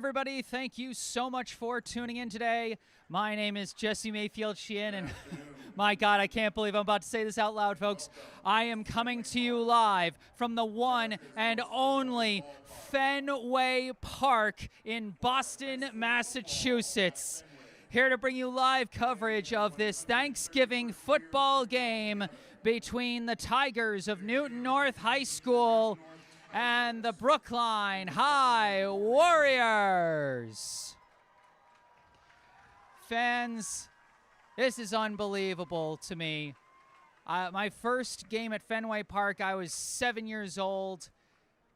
everybody. Thank you so much for tuning in today. My name is Jesse Mayfield-Sheehan, and my God, I can't believe I'm about to say this out loud, folks. I am coming to you live from the one and only Fenway Park in Boston, Massachusetts. Here to bring you live coverage of this Thanksgiving football game between the Tigers of Newton North High School and the Brookline High Warriors. Fans, this is unbelievable to me. My first game at Fenway Park, I was 7 years old,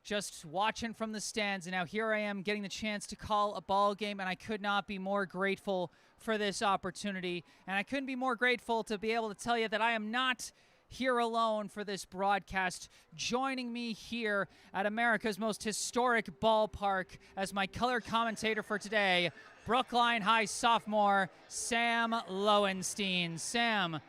just watching from the stands, and now here I am getting the chance to call a ball game, and I could not be more grateful for this opportunity, and I couldn't be more grateful to be able to tell you that I am not here alone for this broadcast. Joining me here at America's most historic ballpark as my color commentator for today, Brookline High sophomore Sam Lowenstein. Sam,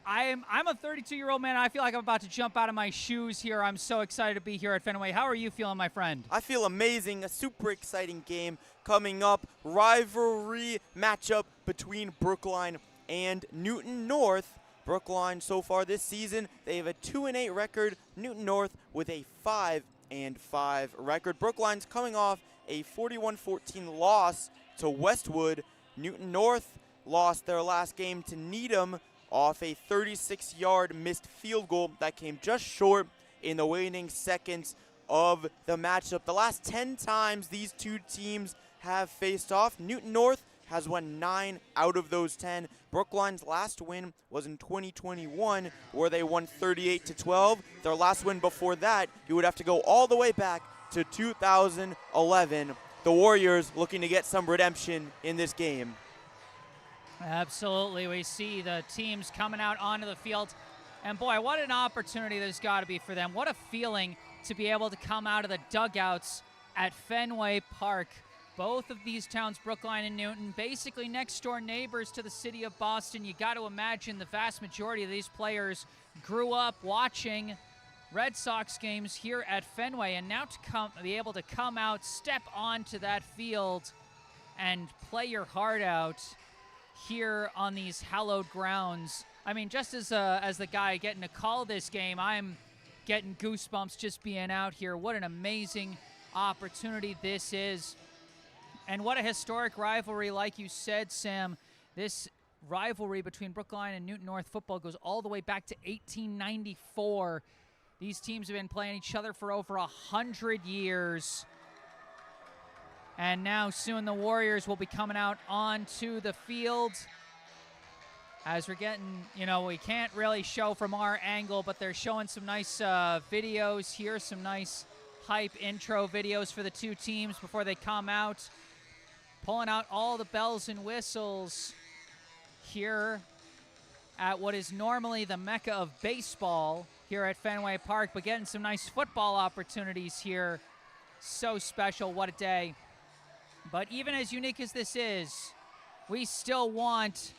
I'm a 32-year-old man. I feel like I'm about to jump out of my shoes here. I'm so excited to be here at Fenway. How are you feeling, my friend? I feel amazing. A super exciting game coming up. Rivalry matchup between Brookline and Newton North. Brookline so far this season, they have a 2-8 record. Newton North with a 5-5 record. Brookline's coming off a 41-14 loss to Westwood. Newton North lost their last game to Needham off a 36-yard missed field goal that came just short in the waning seconds of the matchup. The last 10 times these two teams have faced off, Newton North has won 9 out of those 10. Brookline's last win was in 2021, where they won 38-12. Their last win before that, you would have to go all the way back to 2011. The Warriors looking to get some redemption in this game. Absolutely. We see the teams coming out onto the field. And boy, what an opportunity there's got to be for them. What a feeling to be able to come out of the dugouts at Fenway Park. Both of these towns, Brookline and Newton, basically next-door neighbors to the city of Boston. You got to imagine the vast majority of these players grew up watching Red Sox games here at Fenway, and now to be able to come out, step onto that field, and play your heart out here on these hallowed grounds. I mean, just as the guy getting to call this game, I'm getting goosebumps just being out here. What an amazing opportunity this is. And what a historic rivalry, like you said, Sam. This rivalry between Brookline and Newton North football goes all the way back to 1894. These teams have been playing each other for over 100 years. And now soon the Warriors will be coming out onto the field. As we're getting, we can't really show from our angle, but they're showing some nice videos here, some nice hype intro videos for the two teams before they come out. Pulling out all the bells and whistles here at what is normally the mecca of baseball here at Fenway Park, but getting some nice football opportunities here. So special, what a day. But even as unique as this is, we still want,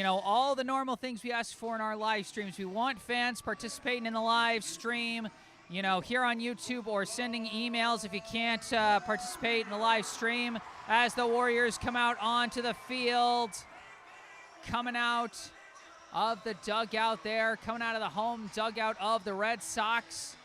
all the normal things we ask for in our live streams. We want fans participating in the live stream, here on YouTube, or sending emails if you can't participate in the live stream as the Warriors come out onto the field, coming out of the dugout there, coming out of the home dugout of the Red Sox.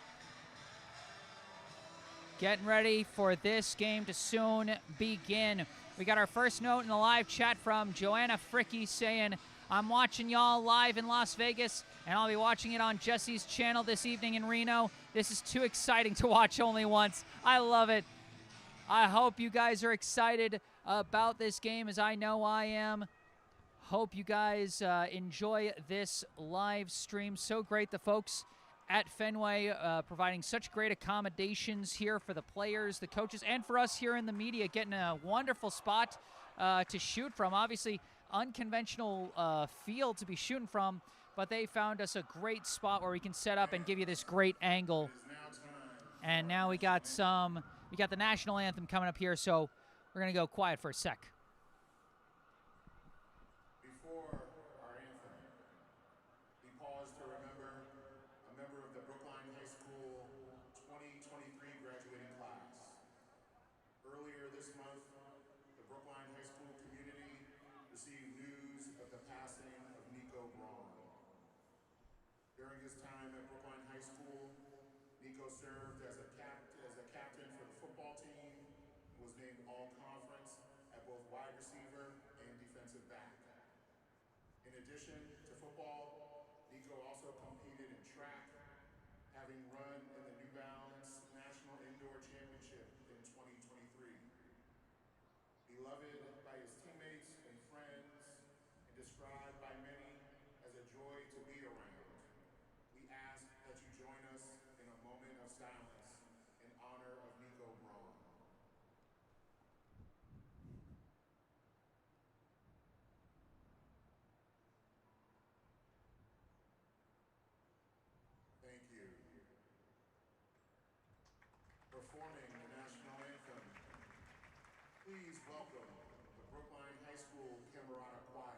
Getting ready for this game to soon begin. We got our first note in the live chat from Joanna Fricky saying, I'm watching y'all live in Las Vegas, and I'll be watching it on Jesse's channel this evening in Reno. This is too exciting to watch only once. I love it. I hope you guys are excited about this game, as I know I am. Hope you guys enjoy this live stream. So great, the folks at Fenway providing such great accommodations here for the players, the coaches, and for us here in the media, getting a wonderful spot to shoot from. Obviously, unconventional field to be shooting from, but they found us a great spot where we can set up and give you this great angle. And now we got the national anthem coming up here, so we're going to go quiet for a sec. Before our anthem, we pause to remember a member of the Brookline High School 2023 graduating class. Earlier this month, Nico served as a captain for the football team, was named all-conference at both wide receiver and defensive back. In addition to football, Nico also competed in track, having run in the New Balance National Indoor Championship in 2023. Beloved by his teammates and friends, and described by many as a joy to be around, we ask that you join us in a moment of silence in honor of Nico Braun. Thank you. Performing the national anthem, please welcome the Brookline High School Camerata Choir.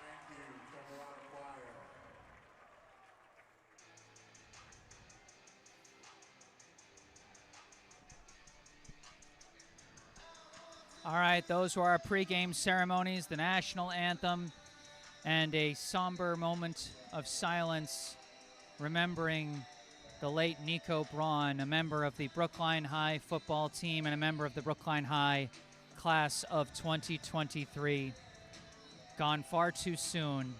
Thank you, Camerata Choir. All right, those were our pregame ceremonies, the national anthem, and a somber moment of silence remembering the late Nico Braun, a member of the Brookline High football team and a member of the Brookline High class of 2023. Gone far too soon.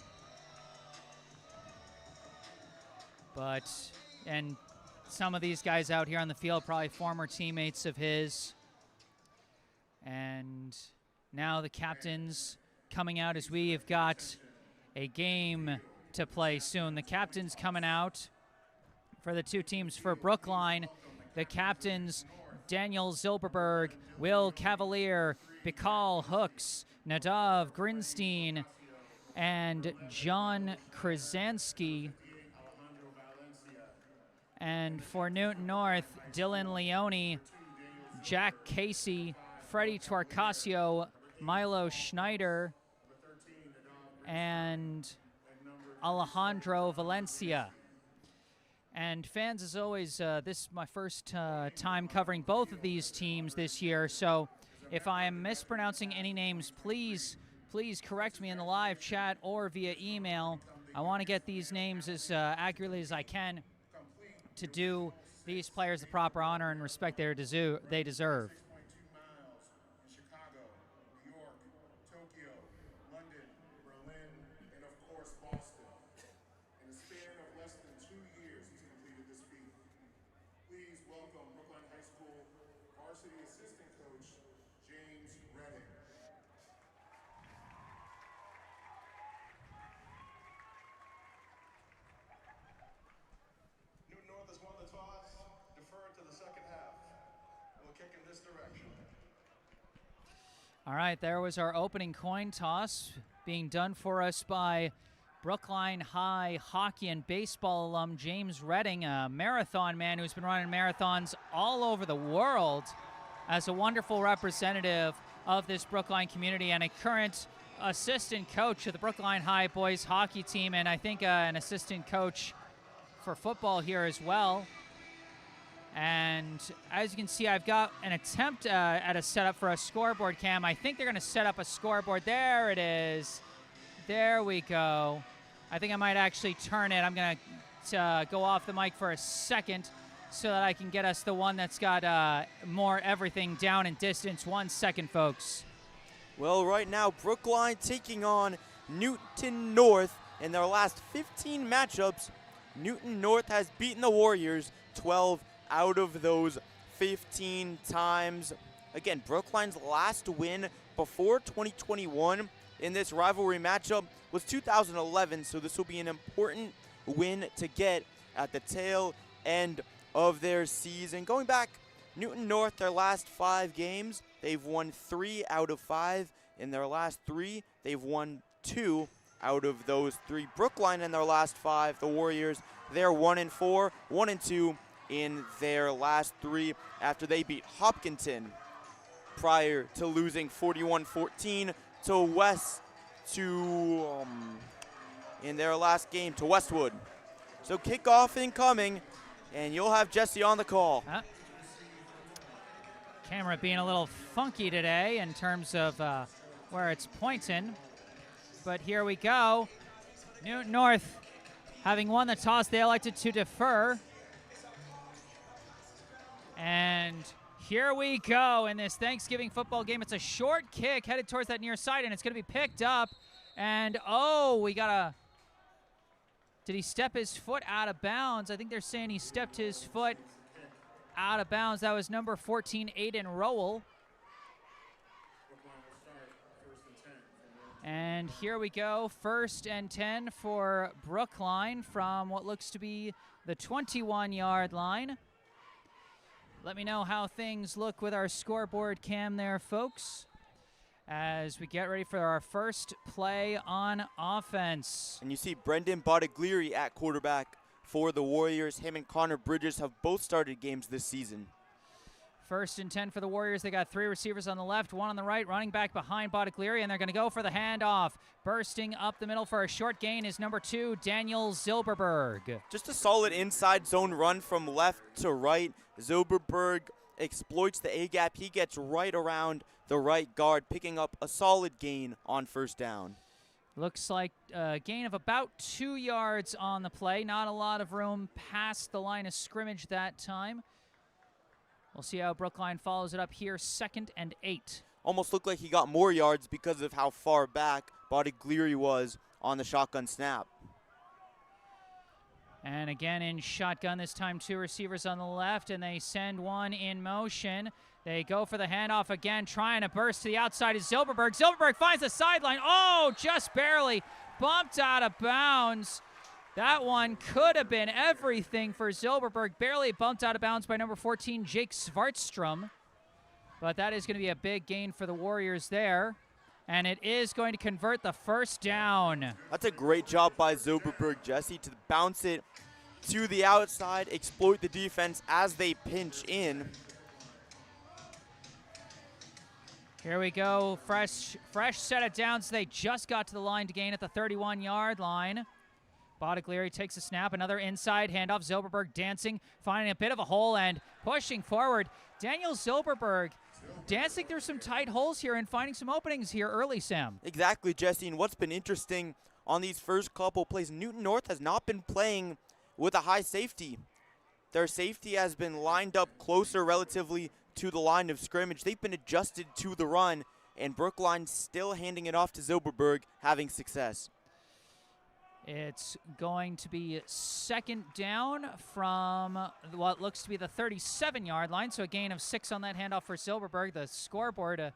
And some of these guys out here on the field, probably former teammates of his. And now the captains coming out as we have got a game to play soon. The captains coming out for the two teams for Brookline. The captains, Daniel Zilberberg, Will Cavalier, Bikal Hooks, Nadav Grinstein, and John Krasansky. And for Newton North, Dylan Leone, Jack Casey, Freddie Torcasio, Milo Schneider, and Alejandro Valencia. And fans, as always, this is my first time covering both of these teams this year, so if I am mispronouncing any names, please correct me in the live chat or via email. I want to get these names as accurately as I can to do these players the proper honor and respect they deserve. 6.2 miles in Chicago, New York, Tokyo, London, Berlin, and of course Boston. In a span of less than 2 years, he's completed this feat. Please welcome Brookline High School varsity assistant coach, James Redding. Newton North has won the toss, deferred to the second half. We'll kick in this direction. All right, there was our opening coin toss being done for us by Brookline High hockey and baseball alum James Redding, a marathon man who's been running marathons all over the world as a wonderful representative of this Brookline community and a current assistant coach of the Brookline High boys hockey team, and I think an assistant coach for football here as well. And And as you can see, I've got an attempt at a setup for a scoreboard cam. I think they're going to set up a scoreboard. There it is. There we go. I think I might actually turn it. I'm going to go off the mic for a second so that I can get us the one that's got more everything down in distance. 1 second, folks. Well, right now, Brookline taking on Newton North. In their last 15 matchups, Newton North has beaten the Warriors 12 out of those 15 times. Again, Brookline's last win before 2021 in this rivalry matchup was 2011, so this will be an important win to get at the tail end of their season. Going back, Newton North, their last 5 games, they've won 3 out of 5. In their last 3, they've won 2 out of those 3. Brookline in their last 5, the Warriors, they're 1-4, 1-2 in their last 3 after they beat Hopkinton prior to losing 41-14 in their last game to Westwood. So kickoff incoming, and you'll have Jesse on the call. Camera being a little funky today in terms of where it's pointing. But here we go. Newton North, having won the toss, they elected to defer. And here we go in this Thanksgiving football game. It's a short kick headed towards that near side, and it's going to be picked up. And, we got a... Did he step his foot out of bounds? I think they're saying he stepped his foot out of bounds. That was number 14, Aiden Rowell. And here we go, 1st and 10 for Brookline from what looks to be the 21-yard line. Let me know how things look with our scoreboard cam there, folks, as we get ready for our first play on offense. And you see Brendan Bottiglieri at quarterback for the Warriors. Him and Connor Bridges have both started games this season. 1st and 10 for the Warriors. They got 3 receivers on the left, 1 on the right, running back behind Bottiglieri, and they're going to go for the handoff. Bursting up the middle for a short gain is number 2, Daniel Zilberberg. Just a solid inside zone run from left to right. Zilberberg exploits the A-gap. He gets right around the right guard, picking up a solid gain on 1st down. Looks like a gain of about 2 yards on the play. Not a lot of room past the line of scrimmage that time. We'll see how Brookline follows it up here, 2nd and 8. Almost looked like he got more yards because of how far back Bottiglieri was on the shotgun snap. And again in shotgun, this time 2 receivers on the left, and they send one in motion. They go for the handoff again, trying to burst to the outside is Zilberberg. Zilberberg finds the sideline. Oh, just barely bumped out of bounds. That one could have been everything for Zilberberg. Barely bumped out of bounds by number 14, Jake Svartstrom. But that is going to be a big gain for the Warriors there. And it is going to convert the 1st down. That's a great job by Zilberberg, Jesse, to bounce it to the outside, exploit the defense as they pinch in. Here we go. Fresh set of downs. They just got to the line to gain at the 31-yard line. Bottiglieri takes a snap, another inside handoff. Zilberberg dancing, finding a bit of a hole and pushing forward. Daniel Zilberberg dancing through some tight holes here and finding some openings here early, Sam. Exactly, Jesse, and what's been interesting on these first couple plays, Newton North has not been playing with a high safety. Their safety has been lined up closer relatively to the line of scrimmage. They've been adjusted to the run, and Brookline still handing it off to Zilberberg, having success. It's going to be 2nd down from what looks to be the 37-yard line, so a gain of 6 on that handoff for Zilberberg. The scoreboard,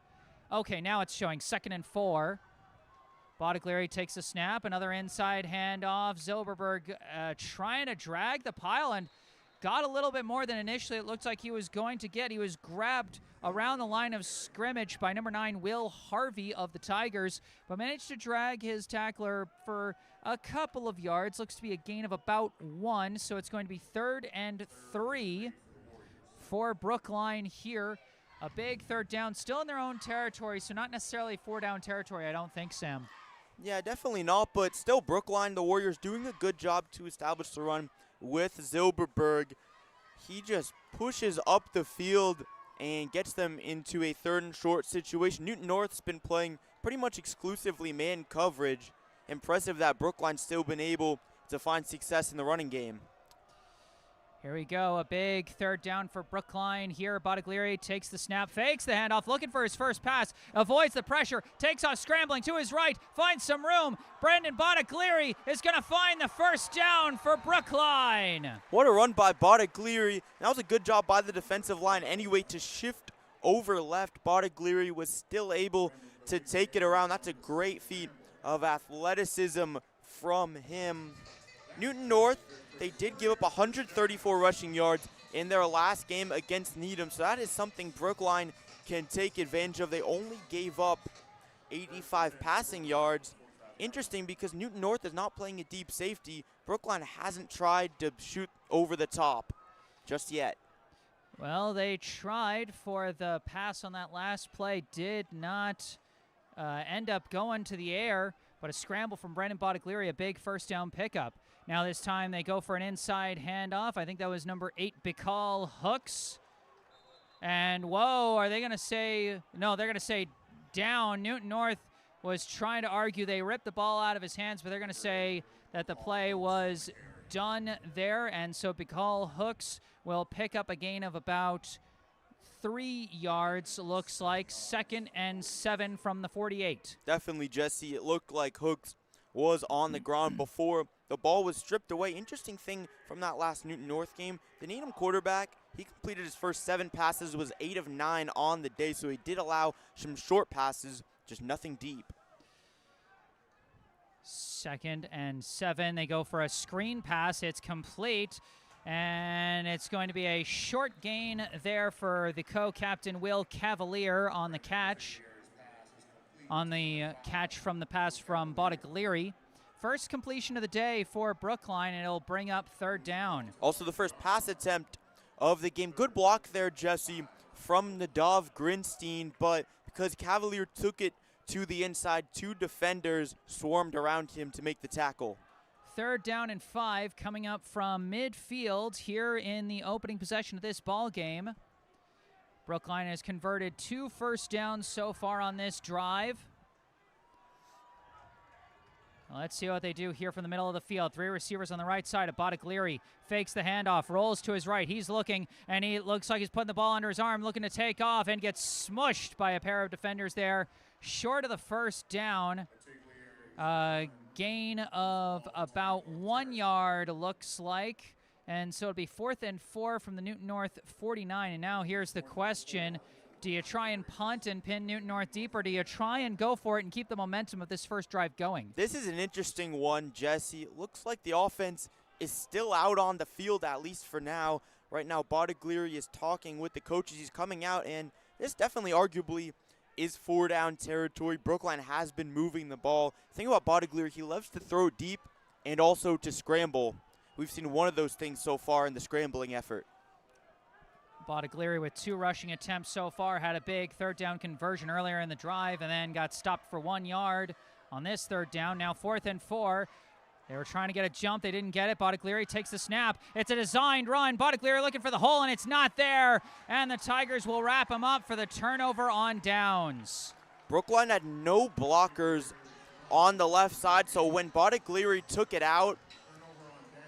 okay, now it's showing 2nd and 4. Bottiglieri takes a snap, another inside handoff. Zilberberg trying to drag the pile and got a little bit more than initially it looked like he was going to get. He was grabbed around the line of scrimmage by number 9, Will Harvey of the Tigers, but managed to drag his tackler for a couple of yards. Looks to be a gain of about 1, so it's going to be 3rd and 3 for Brookline here. A big 3rd down, still in their own territory, so not necessarily 4-down territory, I don't think, Sam. Yeah, definitely not, but still Brookline, the Warriors, doing a good job to establish the run with Zilberberg. He just pushes up the field and gets them into a 3rd and short situation. Newton North's been playing pretty much exclusively man coverage. Impressive that Brookline's still been able to find success in the running game. Here we go, a big 3rd down for Brookline. Here, Bottiglieri takes the snap, fakes the handoff, looking for his first pass, avoids the pressure, takes off scrambling to his right, finds some room. Brandon Bottiglieri is going to find the 1st down for Brookline. What a run by Bottiglieri. That was a good job by the defensive line anyway to shift over left. Bottiglieri was still able to take it around. That's a great feat of athleticism from him. Newton North, they did give up 134 rushing yards in their last game against Needham, so that is something Brookline can take advantage of. They only gave up 85 passing yards. Interesting because Newton North is not playing a deep safety. Brookline hasn't tried to shoot over the top just yet. Well, they tried for the pass on that last play, did not end up going to the air, but a scramble from Brandon Bottiglieri, a big 1st down pickup. Now this time they go for an inside handoff. I think that was number 8, Bicall Hooks. And whoa, are they going to say, no, they're going to say down. Newton North was trying to argue they ripped the ball out of his hands, but they're going to say that the play was done there. And so Bicall Hooks will pick up a gain of about 3 yards, looks like. 2nd and 7 from the 48. Definitely, Jesse. It looked like Hooks was on the ground before the ball was stripped away. Interesting thing from that last Newton North game, the Needham quarterback, he completed his first 7 passes, was 8 of 9 on the day, so he did allow some short passes, just nothing deep. 2nd and 7. They go for a screen pass. It's complete, and it's going to be a short gain there for the co-captain Will Cavalier on the catch. On the catch from the pass from Bottiglieri. First completion of the day for Brookline, and it'll bring up 3rd down. Also the first pass attempt of the game. Good block there, Jesse, from Nadav Grinstein, but because Cavalier took it to the inside, 2 defenders swarmed around him to make the tackle. 3rd down and 5 coming up from midfield here in the opening possession of this ball game. Brookline has converted 2 first downs so far on this drive. Let's see what they do here from the middle of the field. 3 receivers on the right side of Bottiglieri. Fakes the handoff, rolls to his right. He's looking, and he looks like he's putting the ball under his arm, looking to take off, and gets smushed by a pair of defenders there. Short of the 1st down. Gain of about 1 yard, looks like. And so it'll be 4th and 4 from the Newton North 49. And now here's the question. Do you try and punt and pin Newton North deep, or do you try and go for it and keep the momentum of this first drive going? This is an interesting one, Jesse. It looks like the offense is still out on the field, at least for now. Right now, Bottiglieri is talking with the coaches. He's coming out, and this definitely arguably is 4-down territory. Brookline has been moving the ball. The thing about Bottiglieri, he loves to throw deep and also to scramble. We've seen one of those things so far in the scrambling effort. Bottiglieri with 2 rushing attempts so far, had a big 3rd down conversion earlier in the drive and then got stopped for 1 yard on this 3rd down. Now 4th and 4. They were trying to get a jump. They didn't get it. Bottiglieri takes the snap. It's a designed run. Bottiglieri looking for the hole, and it's not there. And the Tigers will wrap him up for the turnover on downs. Brookline had no blockers on the left side, so when Bottiglieri took it out,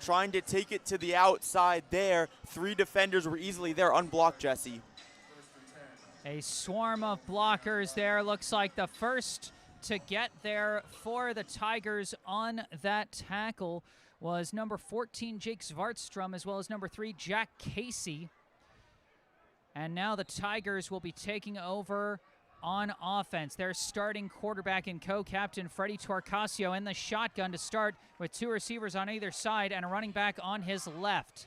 trying to take it to the outside there, 3 defenders were easily there, unblocked, Jesse. A swarm of blockers there. Looks like the first to get there for the Tigers on that tackle was number 14, Jake Svartstrom, as well as number 3, Jack Casey. And now the Tigers will be taking over on offense. Their starting quarterback and co-captain Freddie Torcasio in the shotgun to start, with 2 receivers on either side and a running back on his left.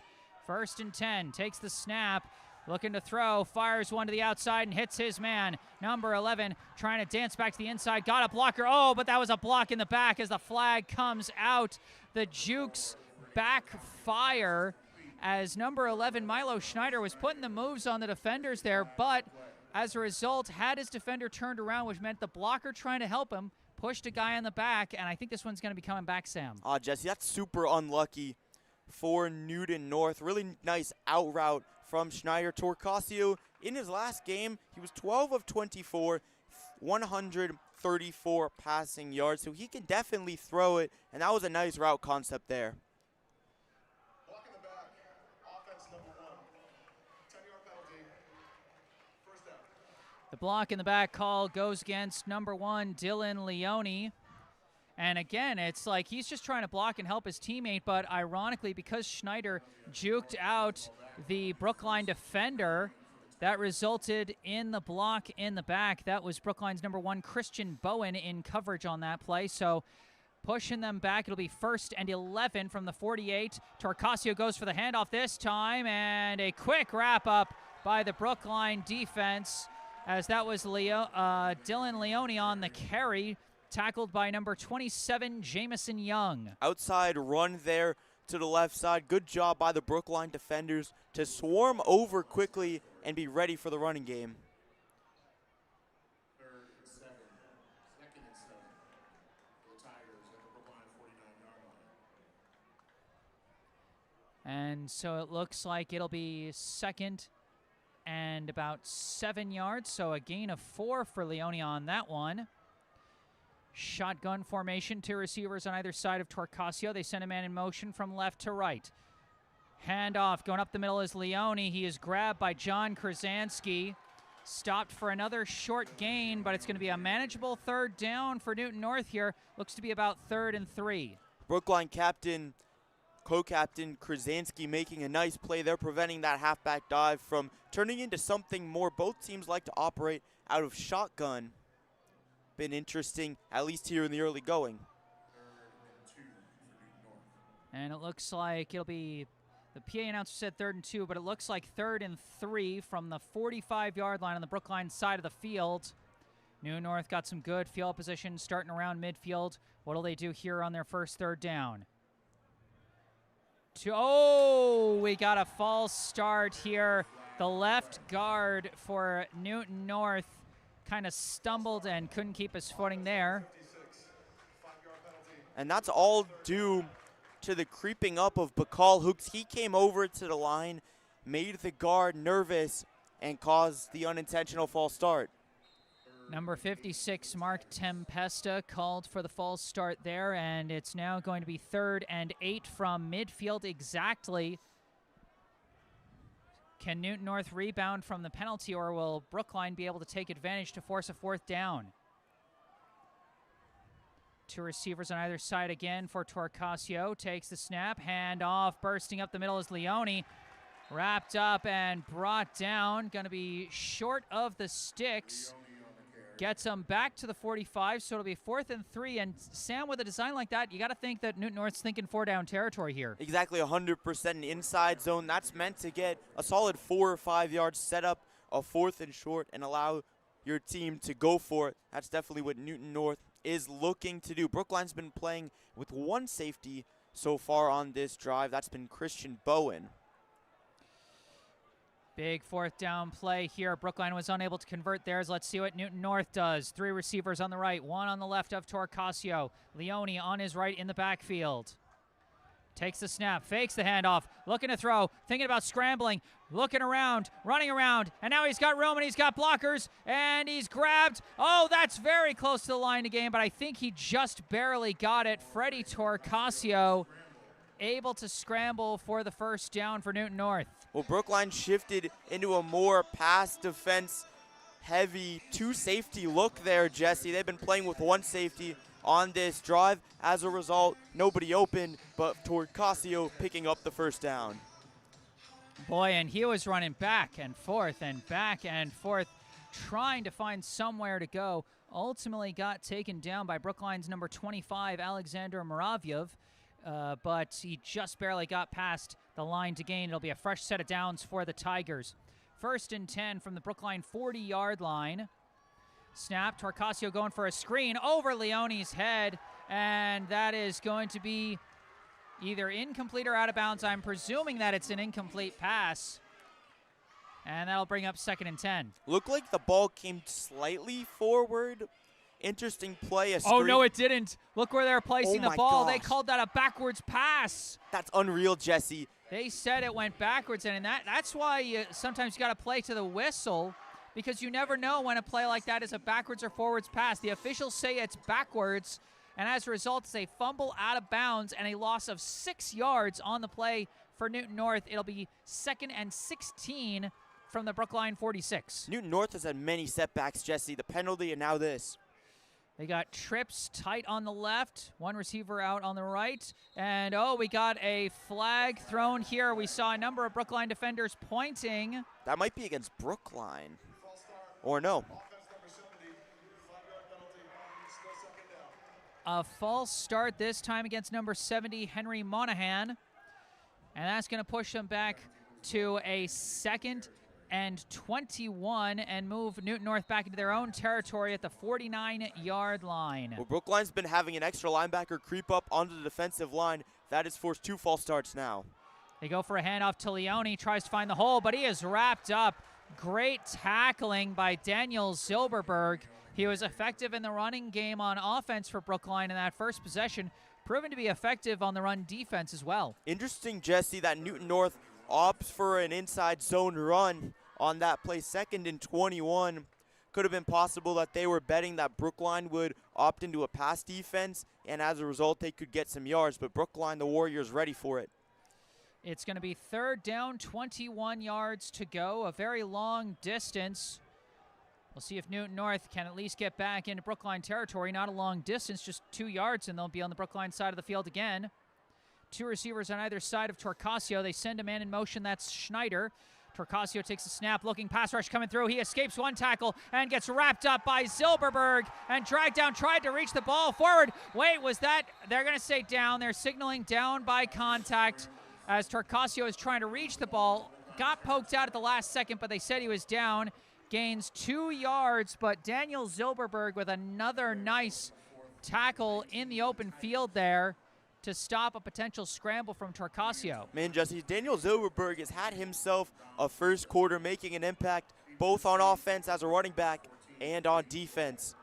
1st and 10, takes the snap, looking to throw, fires one to the outside and hits his man. Number 11 trying to dance back to the inside, got a blocker. Oh, but that was a block in the back as the flag comes out. The jukes backfire as number 11 Milo Schneider was putting the moves on the defenders there, but as a result, had his defender turned around, which meant the blocker trying to help him pushed a guy in the back, and I think this one's going to be coming back, Sam. Jesse, that's super unlucky for Newton North. Really nice out route from Schneider. Torcasio, in his last game, he was 12 of 24, 134 passing yards, so he can definitely throw it, and that was a nice route concept there. Block in the back. Offense number 1. 10-yard penalty. First down. The block in the back call goes against number 1, Dylan Leone. And again, it's like he's just trying to block and help his teammate, but ironically, because Schneider juked out the Brookline defender, that resulted in the block in the back. That was Brookline's number 1, Christian Bowen, in coverage on that play. So pushing them back, it'll be 1st and 11 from the 48. Torcasio goes for the handoff this time, and a quick wrap-up by the Brookline defense, as that was Dylan Leone on the carry, tackled by number 27, Jamison Young. Outside run there to the left side. Good job by the Brookline defenders to swarm over quickly and be ready for the running game. 3rd and 7. 2nd and 7 for the Tigers at the Brookline 49-yard line. And so it looks like it'll be 2nd and about 7 yards, so a gain of 4 for Leone on that one. Shotgun formation, 2 receivers on either side of Torcasio. They send a man in motion from left to right. Handoff going up the middle is Leone. He is grabbed by John Krasanski. Stopped for another short gain, but it's going to be a manageable 3rd down for Newton North here. Looks to be about 3rd and 3. Brookline captain, co-captain Krasanski making a nice play there, preventing that halfback dive from turning into something more. Both teams like to operate out of shotgun. Been interesting, at least here in the early going. 3rd and 2 for Newton North. And it looks like it'll be, the PA announcer said 3rd and 2, but it looks like 3rd and 3 from the 45-yard line on the Brookline side of the field. New North got some good field position starting around midfield. What'll they do here on their first 3rd down? We got a false start here. The left guard for Newton North kind of stumbled and couldn't keep his footing there. 56. 5-yard penalty. And that's all due to the creeping up of Bacall Hooks. He came over to the line, made the guard nervous, and caused the unintentional false start. Number 56, Mark Tempesta, called for the false start there, and it's now going to be 3rd and 8 from midfield exactly. Can Newton North rebound from the penalty, or will Brookline be able to take advantage to force a 4th down? 2 receivers on either side again for Torcasio. Takes the snap, hand off, bursting up the middle is Leone. Wrapped up and brought down. Going to be short of the sticks. Gets them back to the 45, so it'll be 4th and 3. And Sam, with a design like that, you got to think that Newton North's thinking 4-down territory here. Exactly 100% an inside zone. That's meant to get a solid 4 or 5 yards, set up a 4th and short, and allow your team to go for it. That's definitely what Newton North is looking to do. Brookline's been playing with 1 safety so far on this drive. That's been Christian Bowen. Big 4th down play here. Brookline was unable to convert theirs. Let's see what Newton North does. 3 receivers on the right, 1 on the left of Torcasio. Leone on his right in the backfield. Takes the snap, fakes the handoff, looking to throw, thinking about scrambling, looking around, running around, and now he's got room and he's got blockers, and he's grabbed. Oh, that's very close to the line of game, but I think he just barely got it. Freddie Torcasio able to scramble for the 1st down for Newton North. Well, Brookline shifted into a more pass defense heavy 2 safety look there, Jesse. They've been playing with 1 safety on this drive. As a result, nobody open, but Torcasio picking up the 1st down. Boy, and he was running back and forth, trying to find somewhere to go. Ultimately got taken down by Brookline's number 25, Alexander Moravyev, but he just barely got past the line to gain. It'll be a fresh set of downs for the Tigers. 1st and 10 from the Brookline 40-yard line. Snap, Torcasio going for a screen over Leone's head, and that is going to be either incomplete or out of bounds. I'm presuming that it's an incomplete pass, and that'll bring up 2nd and 10. Looked like the ball came slightly forward interesting play. Oh, no, it didn't. Look where they're placing the my ball. They gosh. called that a backwards pass. That's unreal, Jesse. They said it went backwards, and that's why you sometimes got to play to the whistle, because you never know when a play like that is a backwards or forwards pass. The officials say it's backwards, and as a result, it's a fumble out of bounds and a loss of 6 yards on the play for Newton North. It'll be 2nd and 16 from the Brookline 46. Newton North has had many setbacks, Jesse. The penalty and now this. They got trips tight on the left, one receiver out on the right, and we got a flag thrown here. We saw a number of Brookline defenders pointing. That might be against Brookline. Or no. A false start this time against number 70, Henry Monahan. And that's going to push them back to a 2nd and 21 and move Newton North back into their own territory at the 49-yard line. Well, Brookline's been having an extra linebacker creep up onto the defensive line. That has forced 2 false starts now. They go for a handoff to Leone, tries to find the hole, but he is wrapped up. Great tackling by Daniel Zilberberg. He was effective in the running game on offense for Brookline in that first possession, proven to be effective on the run defense as well. Interesting, Jesse, that Newton North opts for an inside zone run on that play. 2nd and 21. Could have been possible that they were betting that Brookline would opt into a pass defense, and as a result, they could get some yards. But Brookline, the Warriors, ready for it. It's going to be 3rd down, 21 yards to go, a very long distance. We'll see if Newton North can at least get back into Brookline territory. Not a long distance, just 2 yards, and they'll be on the Brookline side of the field again. 2 receivers on either side of Torcasio. They send a man in motion. That's Schneider. Torcasio takes a snap, looking pass rush coming through. He escapes one tackle and gets wrapped up by Zilberberg and dragged down, tried to reach the ball forward. Wait, was that? They're going to say down. They're signaling down by contact as Torcasio is trying to reach the ball. Got poked out at the last second, but they said he was down. Gains 2 yards, but Daniel Zilberberg with another nice tackle in the open field there to stop a potential scramble from Torcasio. Man, Jesse, Daniel Zilberberg has had himself a first quarter making an impact both on offense as a running back and on defense.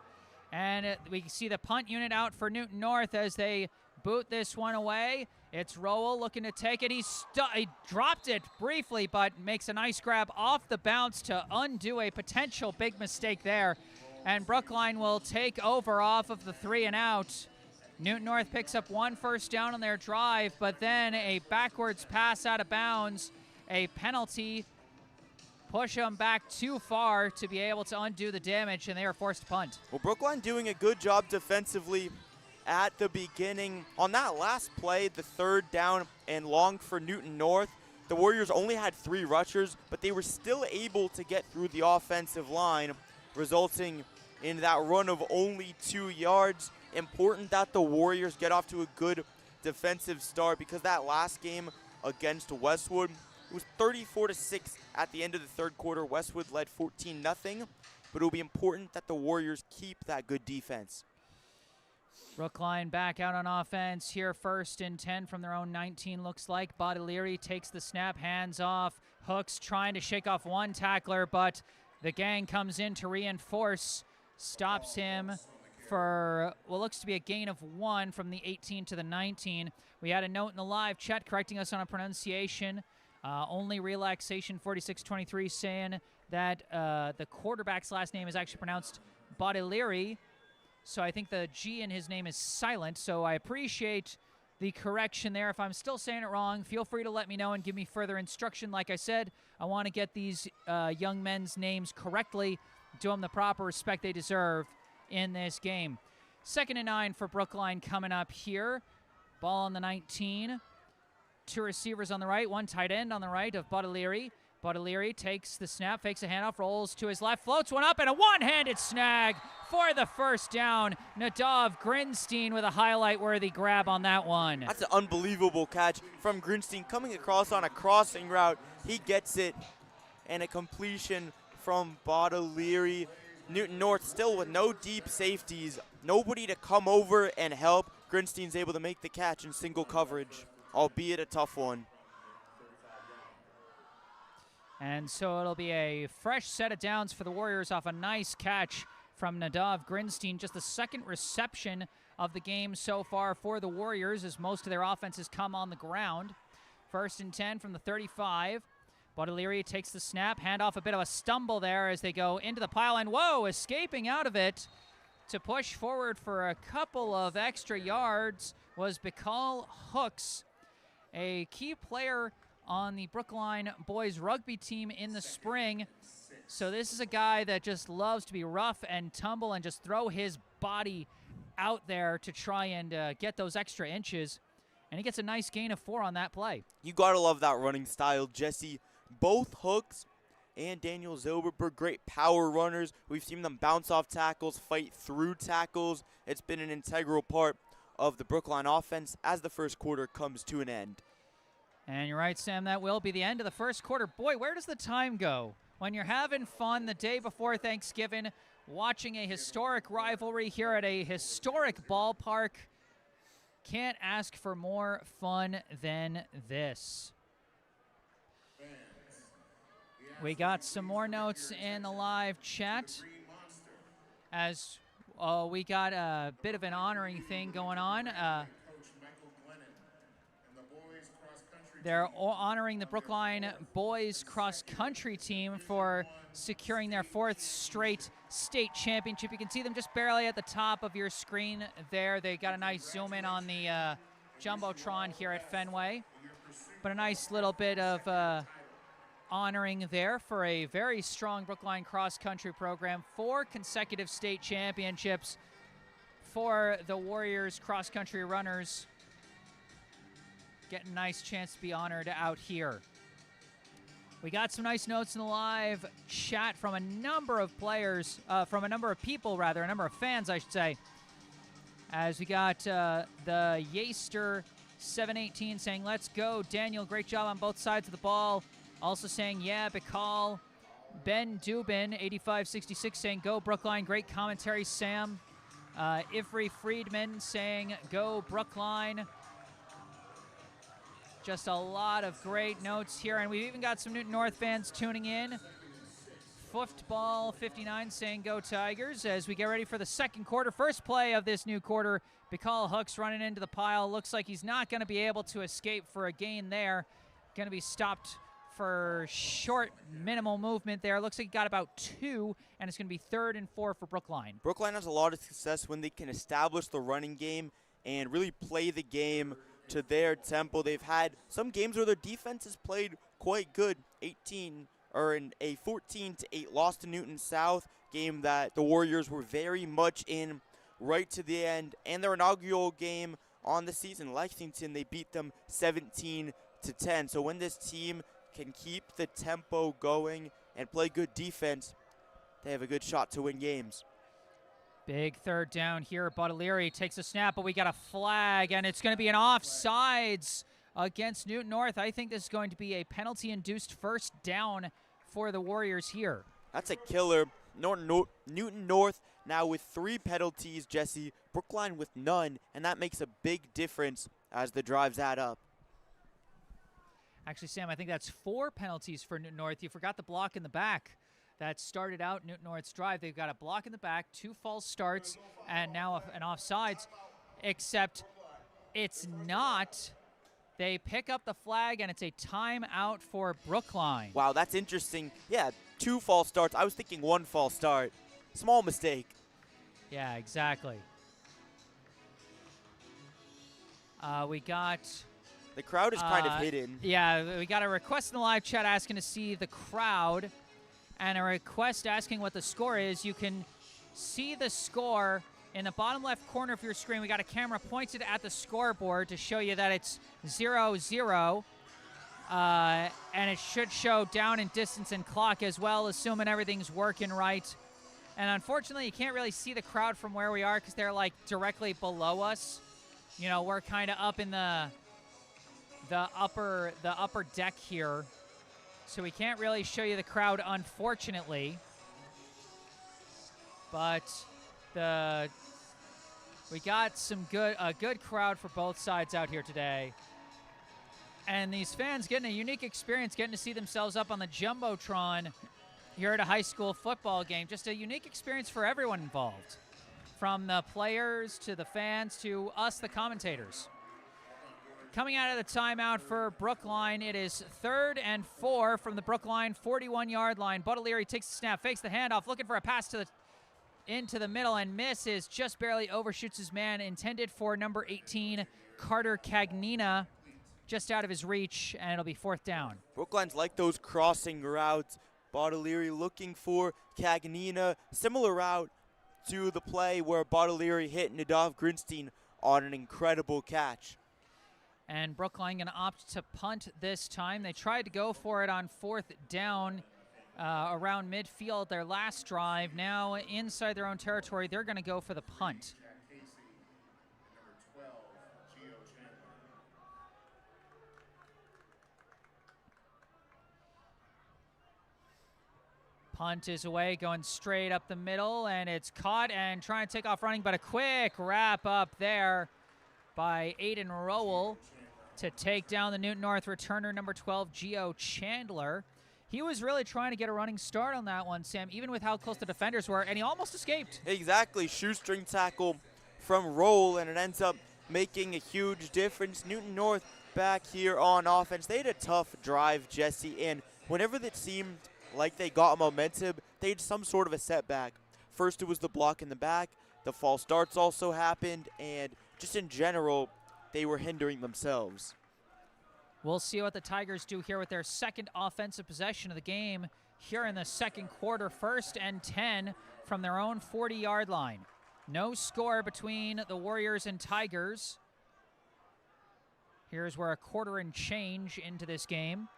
And we see the punt unit out for Newton North as they boot this one away. It's Rowell looking to take it. He dropped it briefly, but makes a nice grab off the bounce to undo a potential big mistake there. And Brookline will take over off of the 3 and out. Newton North picks up 1 first down on their drive, but then a backwards pass out of bounds, a penalty, push them back too far to be able to undo the damage, and they are forced to punt. Well, Brookline doing a good job defensively at the beginning. On that last play, the 3rd down and long for Newton North, the Warriors only had 3 rushers, but they were still able to get through the offensive line, resulting in that run of only 2 yards. Important that the Warriors get off to a good defensive start, because that last game against Westwood, it was 34-6 at the end of the 3rd quarter. Westwood led 14-0, but it will be important that the Warriors keep that good defense. Brookline back out on offense here, 1st and 10 from their own 19, looks like. Bodiliri takes the snap, hands off. Hooks trying to shake off one tackler, but the gang comes in to reinforce, stops him for what looks to be a gain of 1 from the 18 to the 19. We had a note in the live chat correcting us on a pronunciation. Only Relaxation 4623 saying that the quarterback's last name is actually pronounced Bodiliri. So I think the G in his name is silent. So I appreciate the correction there. If I'm still saying it wrong, feel free to let me know and give me further instruction. Like I said, I want to get these young men's names correctly, do them the proper respect they deserve in this game. 2nd and 9 for Brookline coming up here. Ball on the 19. 2 receivers on the right, 1 tight end on the right of Bodiliri. Bodiliri takes the snap, fakes a handoff, rolls to his left, floats one up, and a one-handed snag for the first down. Nadav Grinstein with a highlight-worthy grab on that one. That's an unbelievable catch from Grinstein coming across on a crossing route. He gets it, and a completion from Bodiliri. Newton North still with no deep safeties, nobody to come over and help. Grinstein's able to make the catch in single coverage, albeit a tough one. And so it'll be a fresh set of downs for the Warriors off a nice catch from Nadav Grinstein. Just the second reception of the game so far for the Warriors, as most of their offenses come on the ground. 1st and 10 from the 35. Baudelaire takes the snap, handoff, a bit of a stumble there as they go into the pile, and whoa, escaping out of it to push forward for a couple of extra yards was Bikal Hooks, a key player on the Brookline boys rugby team in the spring. So this is a guy that just loves to be rough and tumble and just throw his body out there to try and get those extra inches. And he gets a nice gain of 4 on that play. You got to love that running style, Jesse. Both Hooks and Daniel Zilberberg, great power runners. We've seen them bounce off tackles, fight through tackles. It's been an integral part of the Brookline offense as the first quarter comes to an end. And you're right, Sam, that will be the end of the first quarter. Boy, where does the time go? When you're having fun the day before Thanksgiving, watching a historic rivalry here at a historic ballpark, can't ask for more fun than this. We got some more notes in the live chat as we got a bit of an honoring thing going on. They're honoring the Brookline boys cross-country team for securing their 4th straight state championship. You can see them just barely at the top of your screen there. They got a nice zoom in on the Jumbotron here at Fenway. But a nice little bit of honoring there for a very strong Brookline cross-country program. 4 consecutive state championships for the Warriors cross-country runners. Getting a nice chance to be honored out here. We got some nice notes in the live chat from a number of players, from a number of people rather, a number of fans I should say. As we got the Yaster 718 saying, "Let's go, Daniel, great job on both sides of the ball." Also saying, "Yeah, Bikal." Ben Dubin 8566 saying, "Go Brookline," great commentary, Sam. Ivry Friedman saying, "Go Brookline." Just a lot of great notes here, and we've even got some Newton North fans tuning in. Football 59 saying, "Go Tigers," as we get ready for the second quarter. First play of this new quarter. Bikal Hooks running into the pile. Looks like he's not going to be able to escape for a gain there. Going to be stopped for short, minimal movement there. Looks like he got about 2, and it's going to be 3rd and 4 for Brookline. Brookline has a lot of success when they can establish the running game and really play the game to their tempo. They've had some games where their defense has played quite good. In a 14-8 loss to Newton South, game that the Warriors were very much in right to the end. And their inaugural game on the season, Lexington, they beat them 17-10. So when this team can keep the tempo going and play good defense, they have a good shot to win games. Big 3rd down here. Baudelaire takes a snap, but we got a flag, and it's going to be an offsides against Newton North. I think this is going to be a penalty-induced 1st down for the Warriors here. That's a killer. Newton North now with 3 penalties, Jesse. Brookline with none, and that makes a big difference as the drives add up. Actually, Sam, I think that's 4 penalties for Newton North. You forgot the block in the back that started out Newton North's drive. They've got a block in the back, 2 false starts, and now an offsides, except it's not. They pick up the flag, and it's a timeout for Brookline. Wow, that's interesting. Yeah, 2 false starts. I was thinking 1 false start. Small mistake. Yeah, exactly. We got... The crowd is kind of hidden. Yeah, we got a request in the live chat asking to see the crowd, and a request asking what the score is. You can see the score in the bottom left corner of your screen. We got a camera pointed at the scoreboard to show you that it's 0-0. And it should show down in distance and clock as well, assuming everything's working right. And unfortunately, you can't really see the crowd from where we are because they're like directly below us. You know, we're kind of up in the upper deck here. So we can't really show you the crowd, unfortunately. But we got a good crowd for both sides out here today. And these fans getting a unique experience, getting to see themselves up on the Jumbotron here at a high school football game. Just a unique experience for everyone involved, from the players to the fans to us, the commentators. Coming out of the timeout for Brookline, it is 3rd and 4 from the Brookline 41-yard line. Bud O'Leary takes the snap, fakes the handoff, looking for a pass into the middle, and misses, just barely overshoots his man, intended for number 18, Carter Cagnina, just out of his reach, and it'll be 4th down. Brookline's like those crossing routes. Bud O'Leary looking for Cagnina. Similar route to the play where Bud O'Leary hit Nadav Grinstein on an incredible catch. And Brookline going to opt to punt this time. They tried to go for it on 4th down around midfield their last drive. Now inside their own territory, they're going to go for the punt. Punt is away, going straight up the middle, and it's caught and trying to take off running, but a quick wrap up there by Aiden Rowell to take down the Newton North returner, number 12, Gio Chandler. He was really trying to get a running start on that one, Sam, even with how close the defenders were, and he almost escaped. Exactly, shoestring tackle from Rowell, and it ends up making a huge difference. Newton North back here on offense. They had a tough drive, Jesse, and whenever it seemed like they got momentum, they had some sort of a setback. First it was the block in the back, the false starts also happened, and just in general, they were hindering themselves. We'll see what the Tigers do here with their second offensive possession of the game here in the second quarter. 1st and 10 from their own 40-yard line. No score between the Warriors and Tigers. Here's where a quarter and change into this game.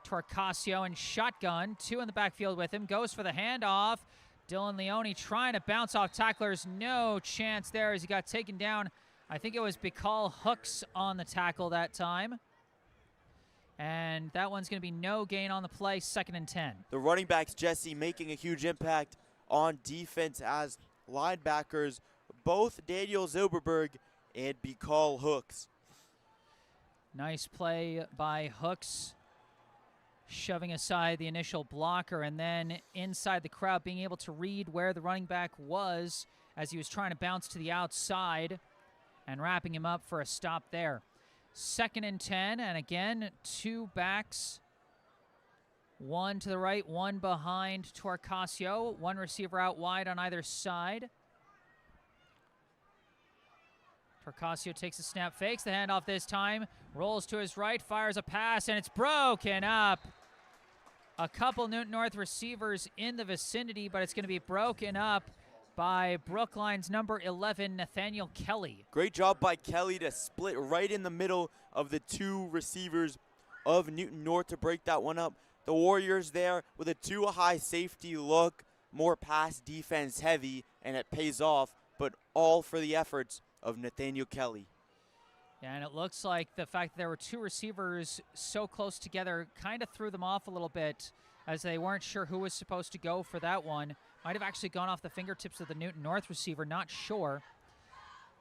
Torcasio in shotgun, 2 in the backfield with him, goes for the handoff. Dylan Leone trying to bounce off tacklers. No chance there as he got taken down. I think it was Bicall Hooks on the tackle that time. And that one's going to be no gain on the play, 2nd and 10. The running backs, Jesse, making a huge impact on defense as linebackers, both Daniel Zilberberg and Bicall Hooks. Nice play by Hooks, shoving aside the initial blocker, and then inside the crowd being able to read where the running back was as he was trying to bounce to the outside and wrapping him up for a stop there. 2nd and 10, and again, 2 backs. 1 to the right, 1 behind Torcasio. 1 receiver out wide on either side. Torcasio takes a snap, fakes the handoff this time, rolls to his right, fires a pass, and it's broken up. A couple Newton North receivers in the vicinity, but it's going to be broken up by Brookline's number 11, Nathaniel Kelly. Great job by Kelly to split right in the middle of the 2 receivers of Newton North to break that one up. The Warriors there with a too high safety look, more pass defense heavy, and it pays off, but all for the efforts of Nathaniel Kelly. Yeah, and it looks like the fact that there were 2 receivers so close together kind of threw them off a little bit, as they weren't sure who was supposed to go for that one. Might have actually gone off the fingertips of the Newton North receiver, not sure.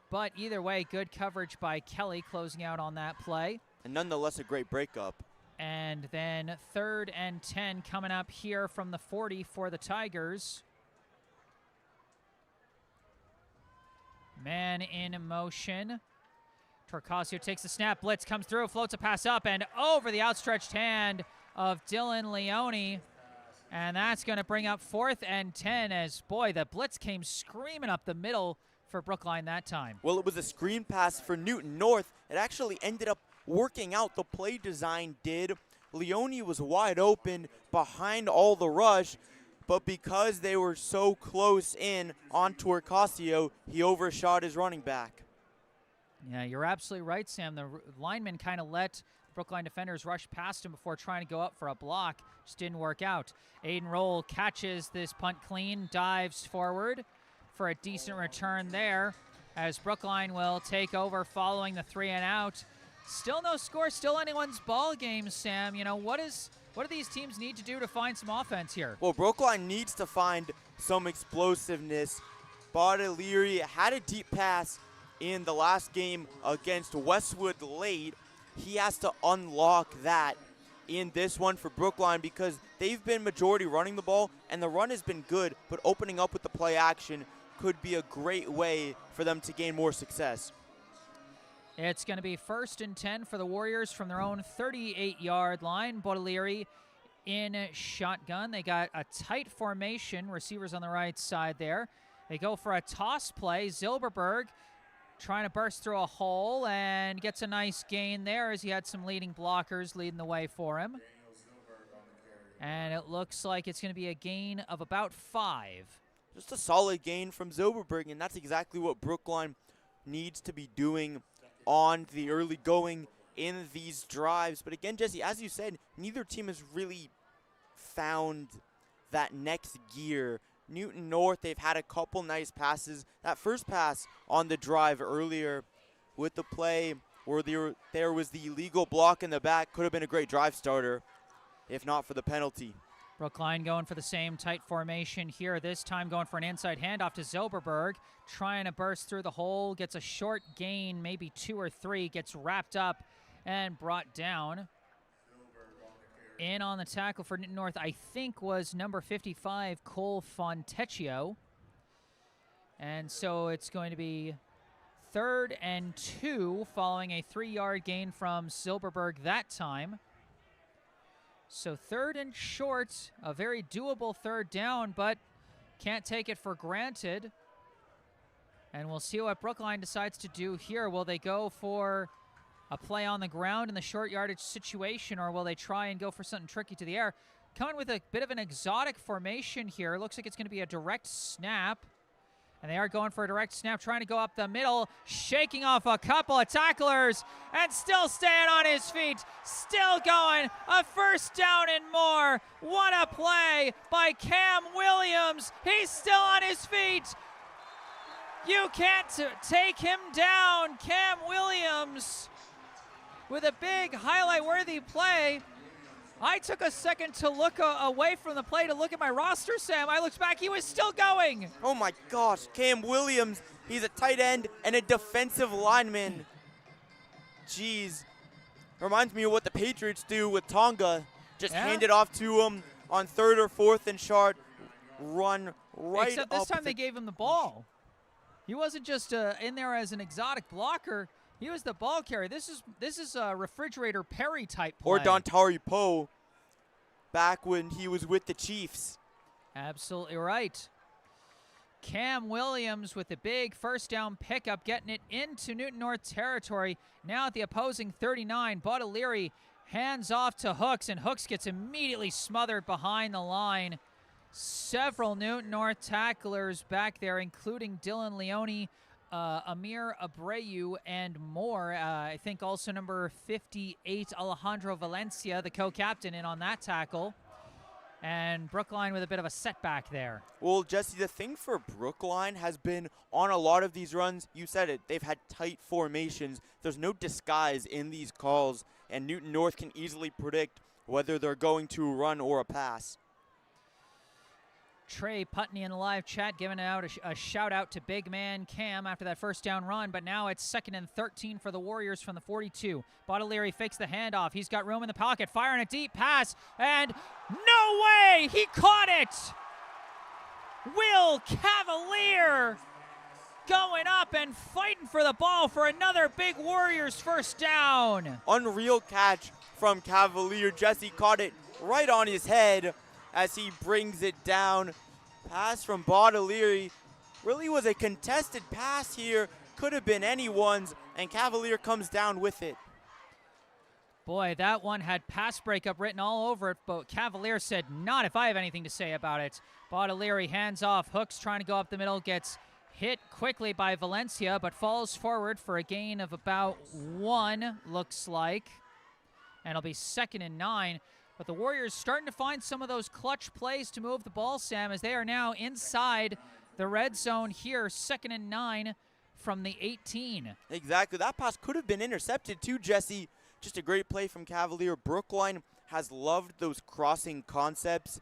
But either way, good coverage by Kelly closing out on that play. And nonetheless, a great breakup. And then 3rd and 10 coming up here from the 40 for the Tigers. Man in motion. Torcasio takes the snap, blitz comes through, floats a pass up and over the outstretched hand of Dylan Leone. And that's going to bring up 4th and 10 as, boy, the blitz came screaming up the middle for Brookline that time. Well, it was a screen pass for Newton North. It actually ended up working out. The play design did. Leone was wide open behind all the rush, but because they were so close in on Torcasio, he overshot his running back. Yeah, you're absolutely right, Sam. The lineman kind of let Brookline defenders rush past him before trying to go up for a block. Just didn't work out. Aiden Roll catches this punt clean, dives forward for a decent return there as Brookline will take over following the 3 and out. Still no score, still anyone's ball game, Sam. You know, what do these teams need to do to find some offense here? Well, Brookline needs to find some explosiveness. Bud O'Leary had a deep pass in the last game against Westwood late. He has to unlock that. in this one for Brookline because they've been majority running the ball, and the run has been good, but opening up with the play action could be a great way for them to gain more success. It's going to be 1st and 10 for the Warriors from their own 38-yard line. Baudelaire in shotgun. They got a tight formation, receivers on the right side there. They go for a toss play. Zilberberg trying to burst through a hole and gets a nice gain there as he had some leading blockers leading the way for him. And it looks like it's going to be a gain of about 5. Just a solid gain from Zilberberg, and that's exactly what Brookline needs to be doing on the early going in these drives. But again, Jesse, as you said, neither team has really found that next gear. Newton North, they've had a couple nice passes. That first pass on the drive earlier with the play where there was the illegal block in the back could have been a great drive starter if not for the penalty. Brookline going for the same tight formation here, this time going for an inside handoff to Zilberberg, trying to burst through the hole, gets a short gain, maybe 2 or 3, gets wrapped up and brought down. In on the tackle for Newton North, I think, was number 55, Cole Fontecchio. And so it's going to be 3rd and 2 following a 3-yard gain from Zilberberg that time. So 3rd and short, a very doable 3rd down, but can't take it for granted. And we'll see what Brookline decides to do here. Will they go for a play on the ground in the short yardage situation, or will they try and go for something tricky to the air? Coming with a bit of an exotic formation here. Looks like it's going to be a direct snap. And they are going for a direct snap, trying to go up the middle, shaking off a couple of tacklers, and still staying on his feet, still going. A 1st down and more. What a play by Cam Williams. He's still on his feet. You can't take him down. Cam Williams with a big highlight-worthy play. I took a second to look away from the play to look at my roster, Sam. I looked back. He was still going. Oh, my gosh. Cam Williams, he's a tight end and a defensive lineman. Jeez. Reminds me of what the Patriots do with Tonga. Just hand it off to him on 3rd or 4th and short. Run right Except up. this time they gave him the ball. He wasn't just in there as an exotic blocker. He was the ball carrier. This is a Refrigerator Perry type play. Or Dontari Poe back when he was with the Chiefs. Absolutely right. Cam Williams with the big 1st down pickup, getting it into Newton North territory. Now at the opposing 39, Baudelaire hands off to Hooks, and Hooks gets immediately smothered behind the line. Several Newton North tacklers back there, including Dylan Leone, Amir Abreu, and more. I think also number 58, Alejandro Valencia, the co-captain, in on that tackle. And Brookline with a bit of a setback there. Well, Jesse, the thing for Brookline has been on a lot of these runs, you said it, they've had tight formations. There's no disguise in these calls, and Newton North can easily predict whether they're going to run or a pass. Trey Putney in the live chat giving out a shout out to big man Cam after that 1st down run, but now it's 2nd and 13 for the Warriors from the 42. Baudelaire fakes the handoff. He's got room in the pocket, firing a deep pass, and no way! He caught it! Will Cavalier going up and fighting for the ball for another big Warriors 1st down. Unreal catch from Cavalier. Jesse caught it right on his head as he brings it down. Pass from Baudelaire. Really was a contested pass here. Could have been anyone's, and Cavalier comes down with it. Boy, that one had pass breakup written all over it, but Cavalier said, not if I have anything to say about it. Baudelaire hands off. Hooks trying to go up the middle, gets hit quickly by Valencia, but falls forward for a gain of about 1, looks like. And it'll be 2nd and 9. But the Warriors starting to find some of those clutch plays to move the ball, Sam, as they are now inside the red zone here, 2nd and 9 from the 18. Exactly. That pass could have been intercepted too, Jesse. Just a great play from Cavalier. Brookline has loved those crossing concepts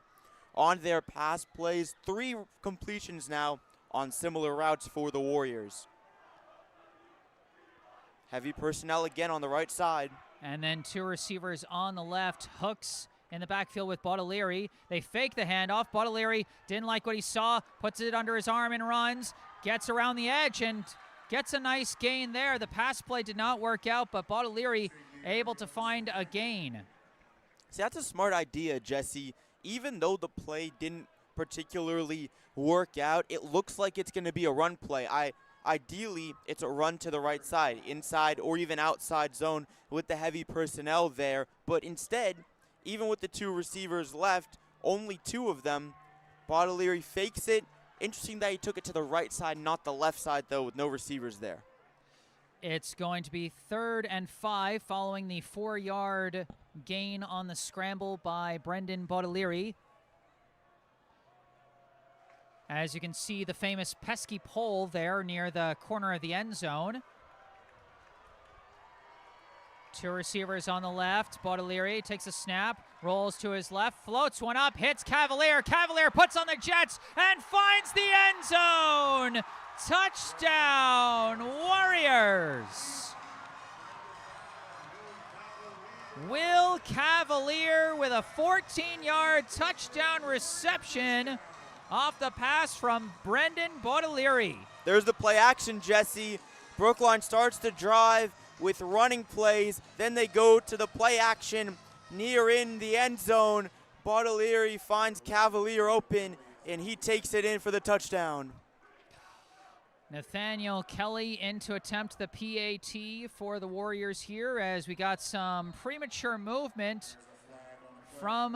on their pass plays. 3 completions now on similar routes for the Warriors. Heavy personnel again on the right side. And then two receivers on the left. Hooks in the backfield with Baudelaire. They fake the handoff. Baudelaire didn't like what he saw, puts it under his arm and runs, gets around the edge and gets a nice gain there. The pass play did not work out, but Baudelaire able to find a gain. See, that's a smart idea, Jesse. Even though the play didn't particularly work out, it looks like it's going to be a run play. Ideally, it's a run to the right side, inside or even outside zone with the heavy personnel there. But instead, even with the two receivers left, only two of them, Baudelaire fakes it. Interesting that he took it to the right side, not the left side, though, with no receivers there. It's going to be 3rd and 5 following the 4-yard gain on the scramble by Brendan Baudelaire. As you can see, the famous pesky pole there near the corner of the end zone. Two receivers on the left. Baudelaire takes a snap, rolls to his left, floats one up, hits Cavalier. Cavalier puts on the Jets and finds the end zone. Touchdown, Warriors. Will Cavalier with a 14-yard touchdown reception off the pass from Brendan Baudelaire. There's the play action, Jesse. Brookline starts to drive with running plays. Then they go to the play action near in the end zone. Baudelaire finds Cavalier open, and he takes it in for the touchdown. Nathaniel Kelly in to attempt the PAT for the Warriors here as we got some premature movement from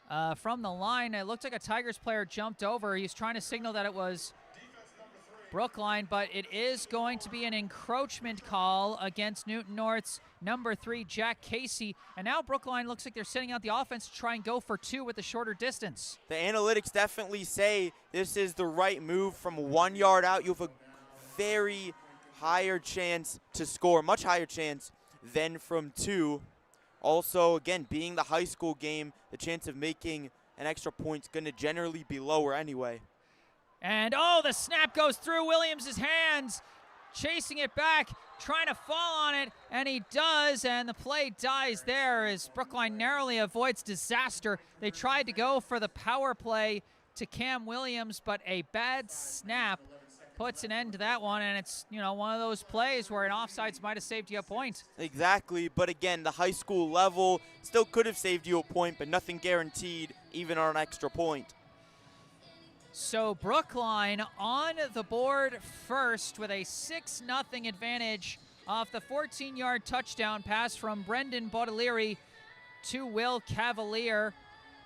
the line. It looked like a Tigers player jumped over. He's trying to signal that it was Brookline, but it is going to be an encroachment call against Newton North's number 3, Jack Casey. And now Brookline looks like they're setting out the offense to try and go for 2 with the shorter distance. The analytics definitely say this is the right move. From 1 yard out, you have a very higher chance to score, much higher chance than from 2. Also, again, being the high school game, the chance of making an extra point is going to generally be lower anyway. And, oh, the snap goes through Williams' hands, chasing it back, trying to fall on it, and he does, and the play dies there as Brookline narrowly avoids disaster. They tried to go for the power play to Cam Williams, but a bad snap puts an end to that one, and it's, one of those plays where an offsides might have saved you a point. Exactly, but again, the high school level still could have saved you a point, but nothing guaranteed, even on an extra point. So Brookline on the board first with a 6-0 advantage off the 14-yard touchdown pass from Brendan Baudelaire to Will Cavalier.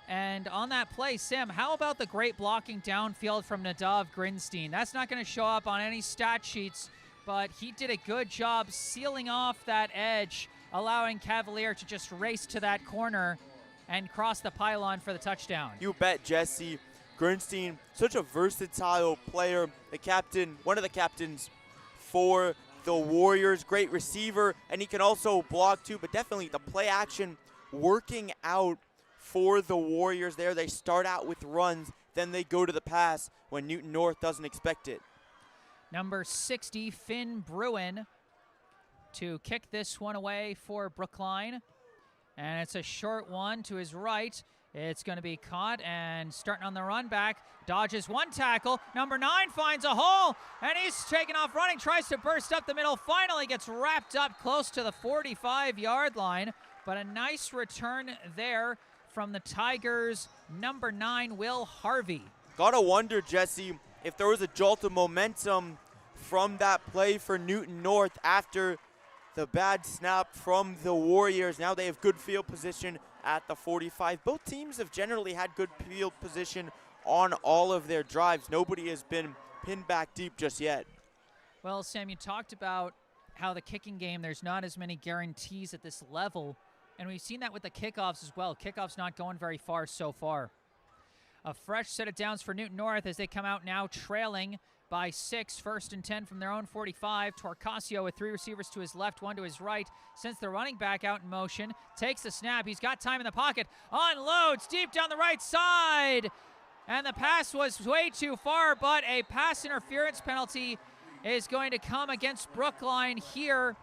And on that play, Sam, how about the great blocking downfield from Nadav Grinstein? That's not going to show up on any stat sheets, but he did a good job sealing off that edge, allowing Cavalier to just race to that corner and cross the pylon for the touchdown. You bet, Jesse. Grinstein, such a versatile player, the captain, one of the captains for the Warriors, great receiver, and he can also block too, but definitely the play action working out for the Warriors there. They start out with runs, then they go to the pass when Newton North doesn't expect it. Number 60, Finn Bruin, to kick this one away for Brookline. And it's a short one to his right. It's going to be caught and starting on the run back. Dodges one tackle. Number 9 finds a hole, and he's taken off running, tries to burst up the middle. Finally gets wrapped up close to the 45-yard line. But a nice return there from the Tigers' number 9, Will Harvey. Gotta wonder, Jesse, if there was a jolt of momentum from that play for Newton North after the bad snap from the Warriors. Now they have good field position at the 45. Both teams have generally had good field position on all of their drives. Nobody has been pinned back deep just yet. Well, Sam, you talked about how the kicking game, there's not as many guarantees at this level, and we've seen that with the kickoffs as well. Kickoffs not going very far so far. A fresh set of downs for Newton North as they come out now trailing by 6, 1st and 10 from their own 45. Torcasio with 3 receivers to his left, 1 to his right. Sends the running back out in motion. Takes the snap. He's got time in the pocket. Unloads deep down the right side. And the pass was way too far, but a pass interference penalty is going to come against Brookline here.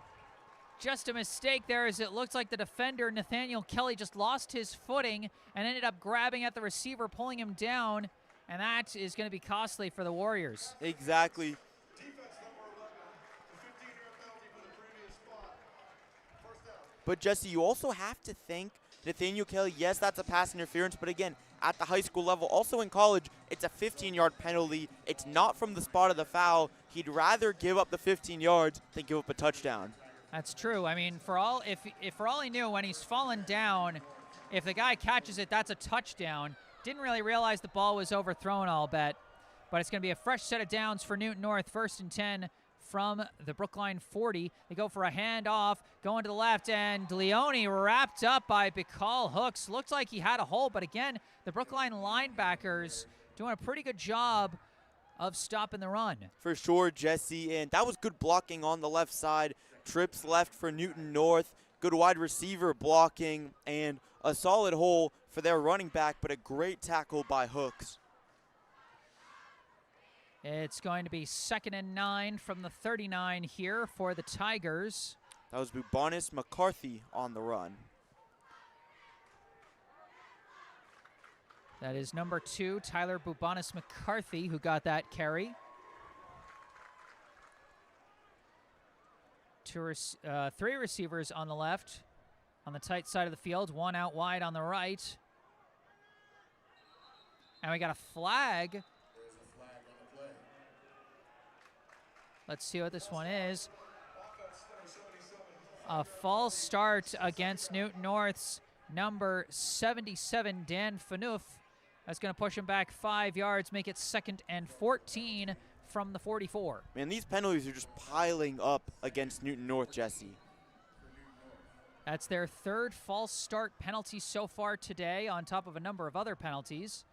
just a mistake there, as it looks like the defender, Nathaniel Kelly, just lost his footing and ended up grabbing at the receiver, pulling him down, and that is going to be costly for the Warriors. Exactly. Defense number 11, the 15-yard penalty for the previous spot. First down. But Jesse, you also have to think Nathaniel Kelly, yes, that's a pass interference, but again, at the high school level, also in college, it's a 15-yard penalty. It's not from the spot of the foul. He'd rather give up the 15 yards than give up a touchdown. That's true. I mean, for all he knew, when he's fallen down, if the guy catches it, that's a touchdown. Didn't really realize the ball was overthrown, I'll bet. But it's going to be a fresh set of downs for Newton North, 1st and 10 from the Brookline 40. They go for a handoff, going to the left, and Leone wrapped up by Bicall Hooks. Looks like he had a hole, but again, the Brookline linebackers doing a pretty good job of stopping the run. For sure, Jesse, and that was good blocking on the left side. Trips left for Newton North. Good wide receiver blocking, and a solid hole for their running back, but a great tackle by Hooks. It's going to be 2nd and 9 from the 39 here for the Tigers. That was Bubonis McCarthy on the run. That is number 2, Tyler Bubonis McCarthy, who got that carry. 3 receivers on the left, on the tight side of the field, 1 out wide on the right. And we got a flag. There's a flag on the play. Let's see what this one is. Offense number 77. A false start against Newton North's number 77, Dan Phaneuf. That's going to push him back 5 yards, make it 2nd and 14 from the 44. Man, these penalties are just piling up against Newton North, Jesse. That's their 3rd false start penalty so far today, on top of a number of other penalties.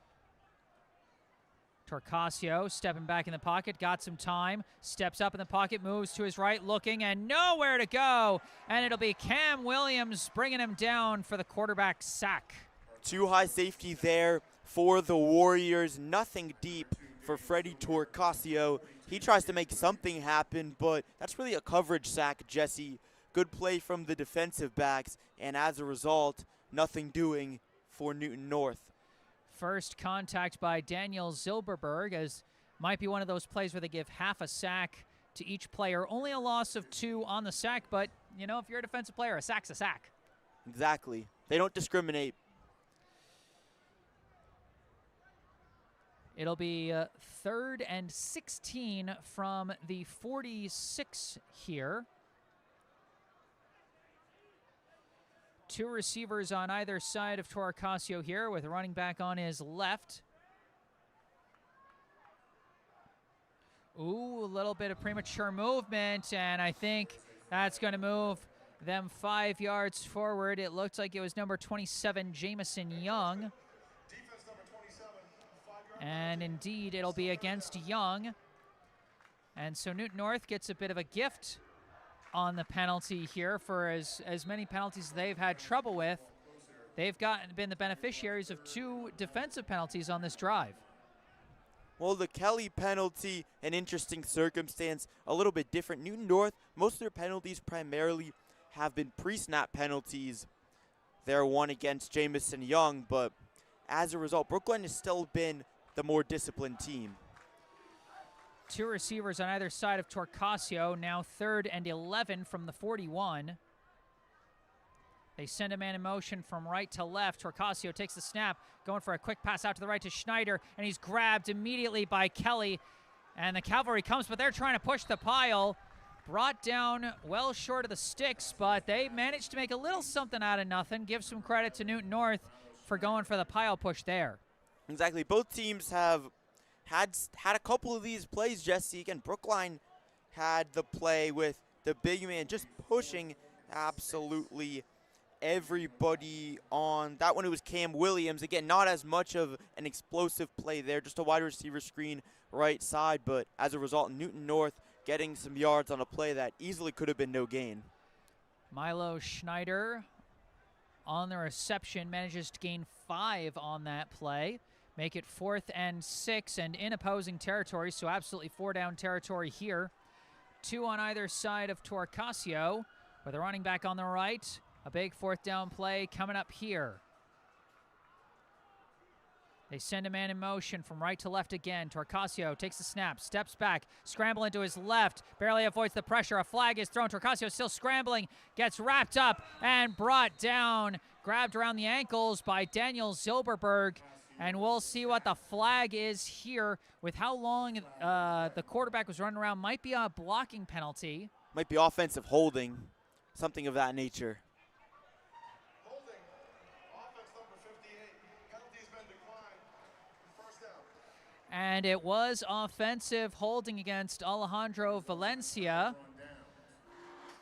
Torcasio stepping back in the pocket, got some time, steps up in the pocket, moves to his right, looking, and nowhere to go. And it'll be Cam Williams bringing him down for the quarterback sack. 2 high safety there for the Warriors. Nothing deep for Freddie Torcasio. He tries to make something happen, but that's really a coverage sack, Jesse. Good play from the defensive backs, and as a result, nothing doing for Newton North. First contact by Daniel Zilberberg, as might be one of those plays where they give half a sack to each player. Only a loss of 2 on the sack, but, you know, if you're a defensive player, a sack's a sack. Exactly. They don't discriminate. It'll be 3rd and 16 from the 46 here. 2 receivers on either side of Torcasio here, with a running back on his left. Ooh, a little bit of premature movement, and I think that's going to move them 5 yards forward. It looked like it was number 27, Jamison Young. Defense number 27, 5-yard. And indeed, it'll be against Young. And so Newton North gets a bit of a gift on the penalty here. For as many penalties as they've had trouble with, they've been the beneficiaries of 2 defensive penalties on this drive. Well, the Kelly penalty, an interesting circumstance, a little bit different. Newton North, most of their penalties primarily have been pre-snap penalties. They're one against Jamison Young, but as a result, Brookline has still been the more disciplined team. 2 receivers on either side of Torcasio, now 3rd and 11 from the 41. They send a man in motion from right to left. Torcasio takes the snap, going for a quick pass out to the right to Schneider, and he's grabbed immediately by Kelly. And the cavalry comes, but they're trying to push the pile. Brought down well short of the sticks, but they managed to make a little something out of nothing. Give some credit to Newton North for going for the pile push there. Exactly. Both teams have had a couple of these plays, Jesse. Again, Brookline had the play with the big man just pushing absolutely everybody on. That one, it was Cam Williams. Again, not as much of an explosive play there, just a wide receiver screen right side, but as a result, Newton North getting some yards on a play that easily could have been no gain. Milo Schneider on the reception manages to gain 5 on that play. Make it 4th and 6 and in opposing territory, so absolutely 4 down territory here. 2 on either side of Torcasio, with a running back on the right. A big fourth down play coming up here. They send a man in motion from right to left again. Torcasio takes the snap, steps back, scrambling to his left, barely avoids the pressure. A flag is thrown. Torcasio still scrambling, gets wrapped up and brought down, grabbed around the ankles by Daniel Zilberberg. And we'll see what the flag is here with how long the quarterback was running around. Might be a blocking penalty. Might be offensive holding, something of that nature. Holding. Offense number 58. Penalty's been declined. First down. And it was offensive holding against Alejandro Valencia,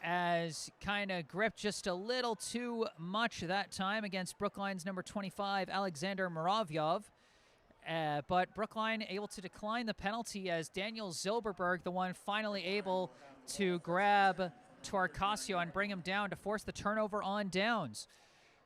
as kind of gripped just a little too much that time against Brookline's number 25, Alexander Muravyov. But Brookline able to decline the penalty as Daniel Zilberberg, the one finally able to grab Torcasio and bring him down to force the turnover on downs.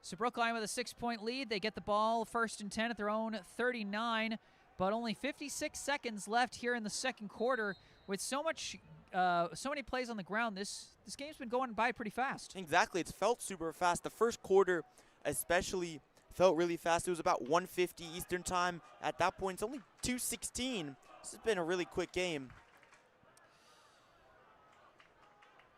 So Brookline with a 6-point lead. They get the ball 1st and 10 at their own 39, but only 56 seconds left here in the second quarter. With so many plays on the ground, this game's been going by pretty fast. Exactly, it's felt super fast. The first quarter especially felt really fast. It was about 1:50 Eastern time. At that point, it's only 2:16. This has been a really quick game.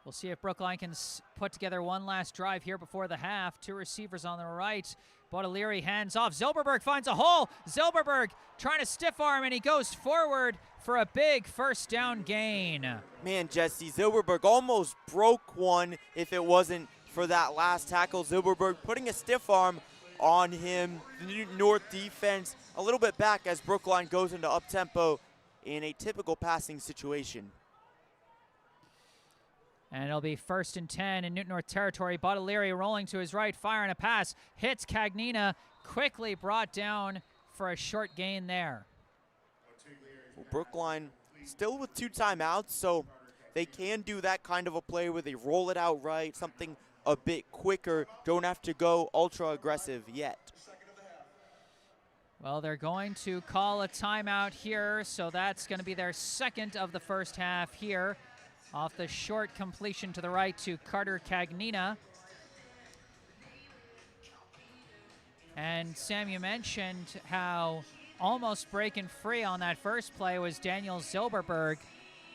We'll see if Brookline can put together one last drive here before the half. Two receivers on the right. Baudelaire hands off. Zilberberg finds a hole. Zilberberg trying to stiff arm, and he goes forward for a big first down gain. Man, Jesse, Zilberberg almost broke one if it wasn't for that last tackle. Zilberberg putting a stiff arm on him. The Newton North defense a little bit back as Brookline goes into up-tempo in a typical passing situation. And it'll be 1st and 10 in Newton North territory. Baudelaire rolling to his right, firing a pass. Hits Cagnina, quickly brought down for a short gain there. Well, Brookline still with 2 timeouts, so they can do that kind of a play where they roll it out right, something a bit quicker. Don't have to go ultra aggressive yet. Well, they're going to call a timeout here, so that's going to be their second of the first half here. Off the short completion to the right to Carter Cagnina. And Sam, you mentioned how almost breaking free on that first play was Daniel Zilberberg,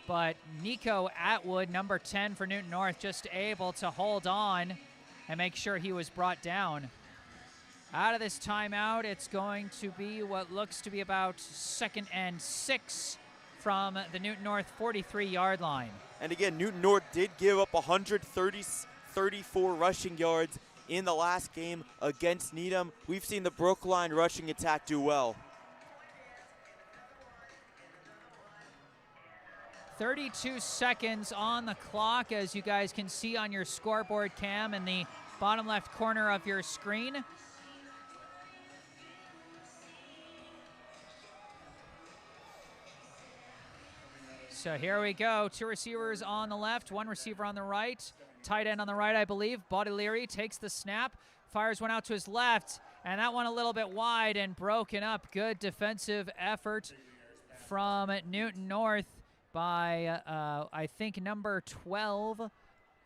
but Nico Atwood, number 10 for Newton North, just able to hold on and make sure he was brought down. Out of this timeout, it's going to be what looks to be about 2nd and 6 from the Newton North 43-yard line. And again, Newton North did give up 134 rushing yards in the last game against Needham. We've seen the Brookline rushing attack do well. 32 seconds on the clock, as you guys can see on your scoreboard cam in the bottom left corner of your screen. So here we go. 2 receivers on the left, 1 receiver on the right. Tight end on the right, I believe. Baudelaire takes the snap, fires one out to his left, and that one a little bit wide and broken up. Good defensive effort from Newton North by, I think, number 12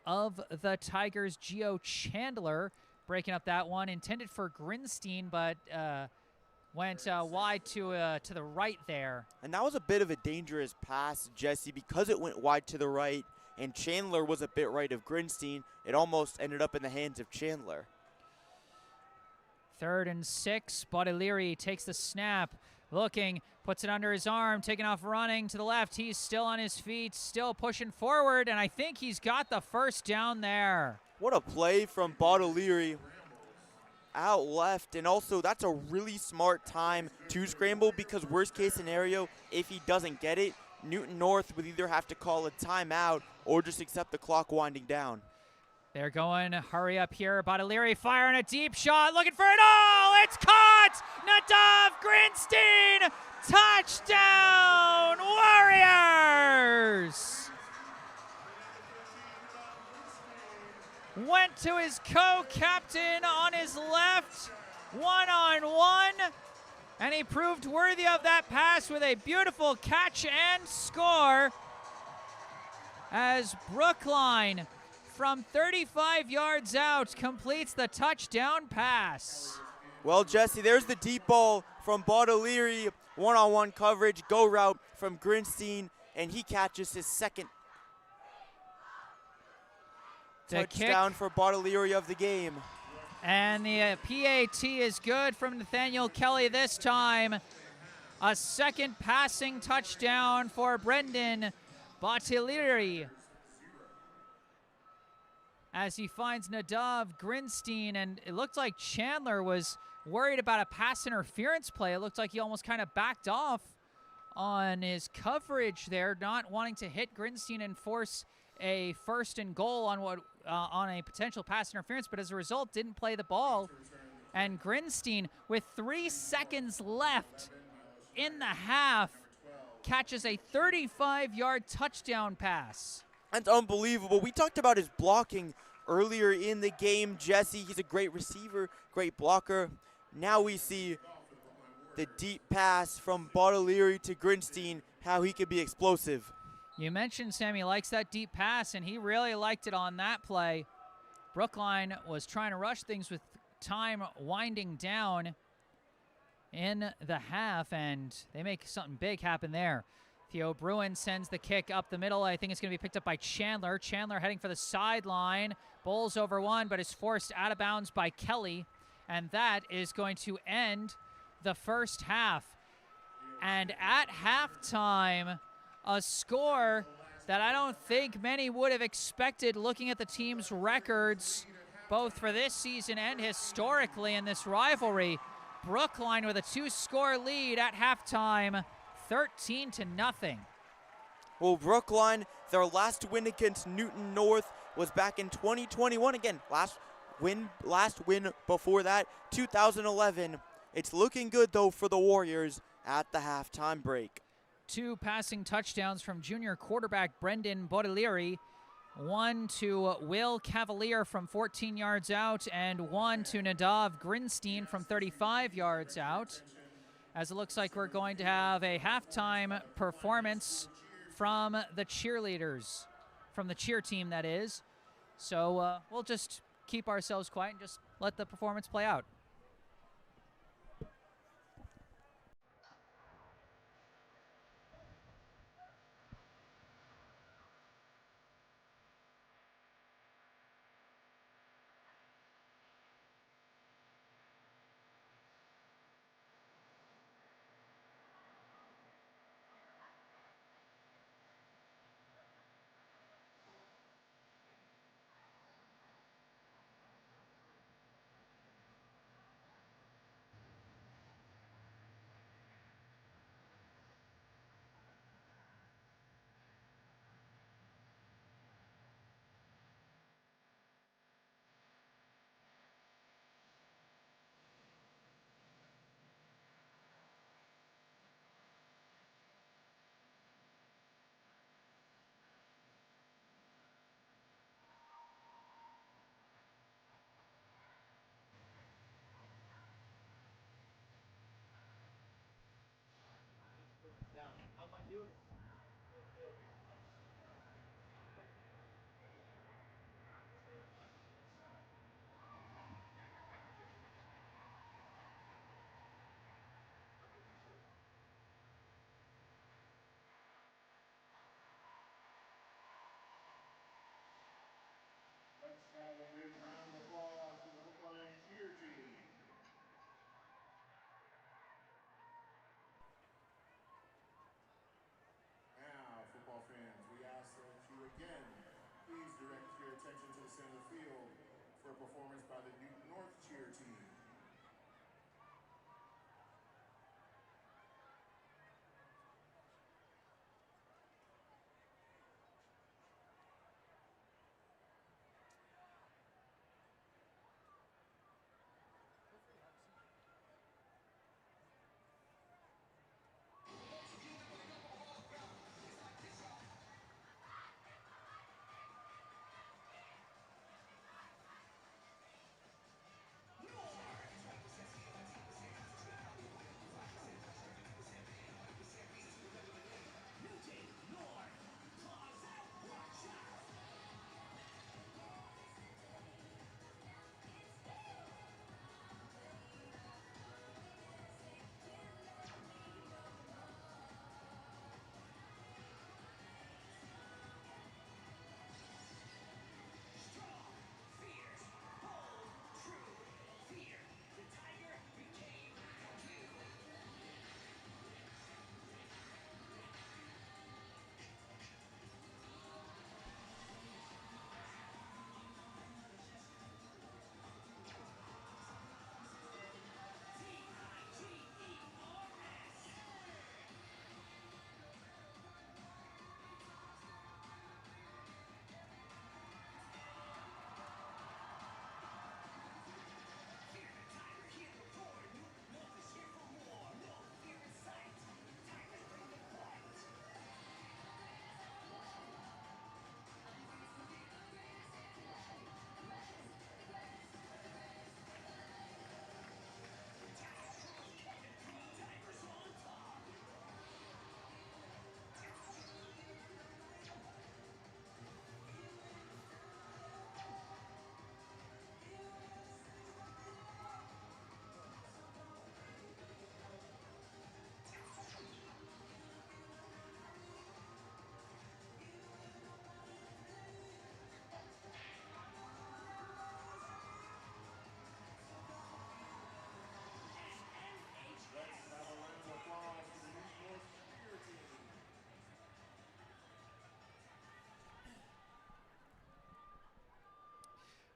of the Tigers, Gio Chandler, breaking up that one. Intended for Grinstein, but went wide to the right there. And that was a bit of a dangerous pass, Jesse, because it went wide to the right and Chandler was a bit right of Grinstein. It almost ended up in the hands of Chandler. 3rd and 6. Baudelaire takes the snap, looking, puts it under his arm, taking off running to the left. He's still on his feet, still pushing forward, and I think he's got the first down there. What a play from Baudelaire out left, and also that's a really smart time to scramble, because worst case scenario, if he doesn't get it, Newton North would either have to call a timeout or just accept the clock winding down. They're going hurry up here. Baudelaire firing a deep shot, looking for it all. It's caught. Nadav Grinstein, touchdown Warriors. Went to his co-captain on his left, one-on-one, and he proved worthy of that pass with a beautiful catch and score as Brookline from 35 yards out completes the touchdown pass. Well, Jesse, there's the deep ball from Baudelaire, one-on-one coverage, go route from Grinstein, and he catches his second touchdown for Baudelaire of the game. And the PAT is good from Nathaniel Kelly this time. A second passing touchdown for Brendan Baudelaire, as he finds Nadav Grinstein, and it looked like Chandler was worried about a pass interference play. It looked like he almost kind of backed off on his coverage there, not wanting to hit Grinstein and force a 1st and goal on a potential pass interference, but as a result didn't play the ball. And Grinstein, with 3 seconds left in the half, catches a 35-yard touchdown pass. That's unbelievable. We talked about his blocking earlier in the game, Jesse. He's a great receiver, great blocker. Now we see the deep pass from Baudelaire to Grinstein, how he could be explosive. You mentioned Sammy likes that deep pass, and he really liked it on that play. Brookline was trying to rush things with time winding down in the half, and they make something big happen there. Theo Bruin sends the kick up the middle. I think it's going to be picked up by Chandler. Chandler heading for the sideline. Bowls over one, but is forced out of bounds by Kelly. And that is going to end the first half. And at halftime, a score that I don't think many would have expected looking at the team's records, both for this season and historically in this rivalry. Brookline with a 2-score lead at halftime, 13-0. Well, Brookline, their last win against Newton North was back in 2021. Again, last win before that, 2011. It's looking good, though, for the Warriors at the halftime break. 2 passing touchdowns from junior quarterback Brendan Baudelaire. 1 to Will Cavalier from 14 yards out, and 1 to Nadav Grinstein from 35 yards out. As it looks like we're going to have a halftime performance from the cheerleaders, from the cheer team, that is. So we'll just keep ourselves quiet and just let the performance play out. Let's have a big round of applause for the Brookline cheer team. Now, football fans, we ask that you again please direct your attention to the center of the field for a performance by the Newton North cheer team.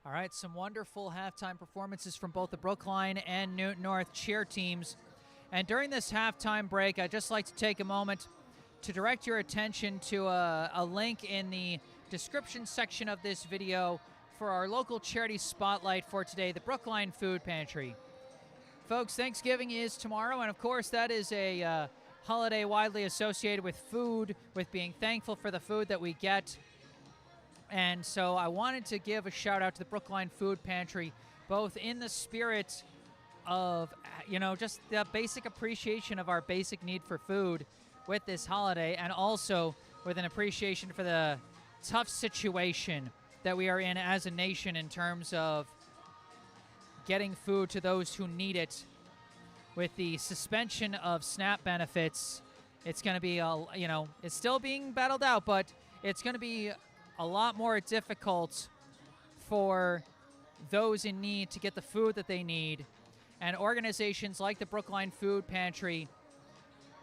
All right, some wonderful halftime performances from both the Brookline and Newton North cheer teams. And during this halftime break, I'd just like to take a moment to direct your attention to a link in the description section of this video for our local charity spotlight for today, the Brookline Food Pantry. Folks, Thanksgiving is tomorrow, and of course that is a holiday widely associated with food, with being thankful for the food that we get. And so I wanted to give a shout out to the Brookline Food Pantry, both in the spirit of, just the basic appreciation of our basic need for food with this holiday, and also with an appreciation for the tough situation that we are in as a nation in terms of getting food to those who need it. With the suspension of SNAP benefits, it's going to be, it's still being battled out, but it's going to be a lot more difficult for those in need to get the food that they need. And organizations like the Brookline Food Pantry,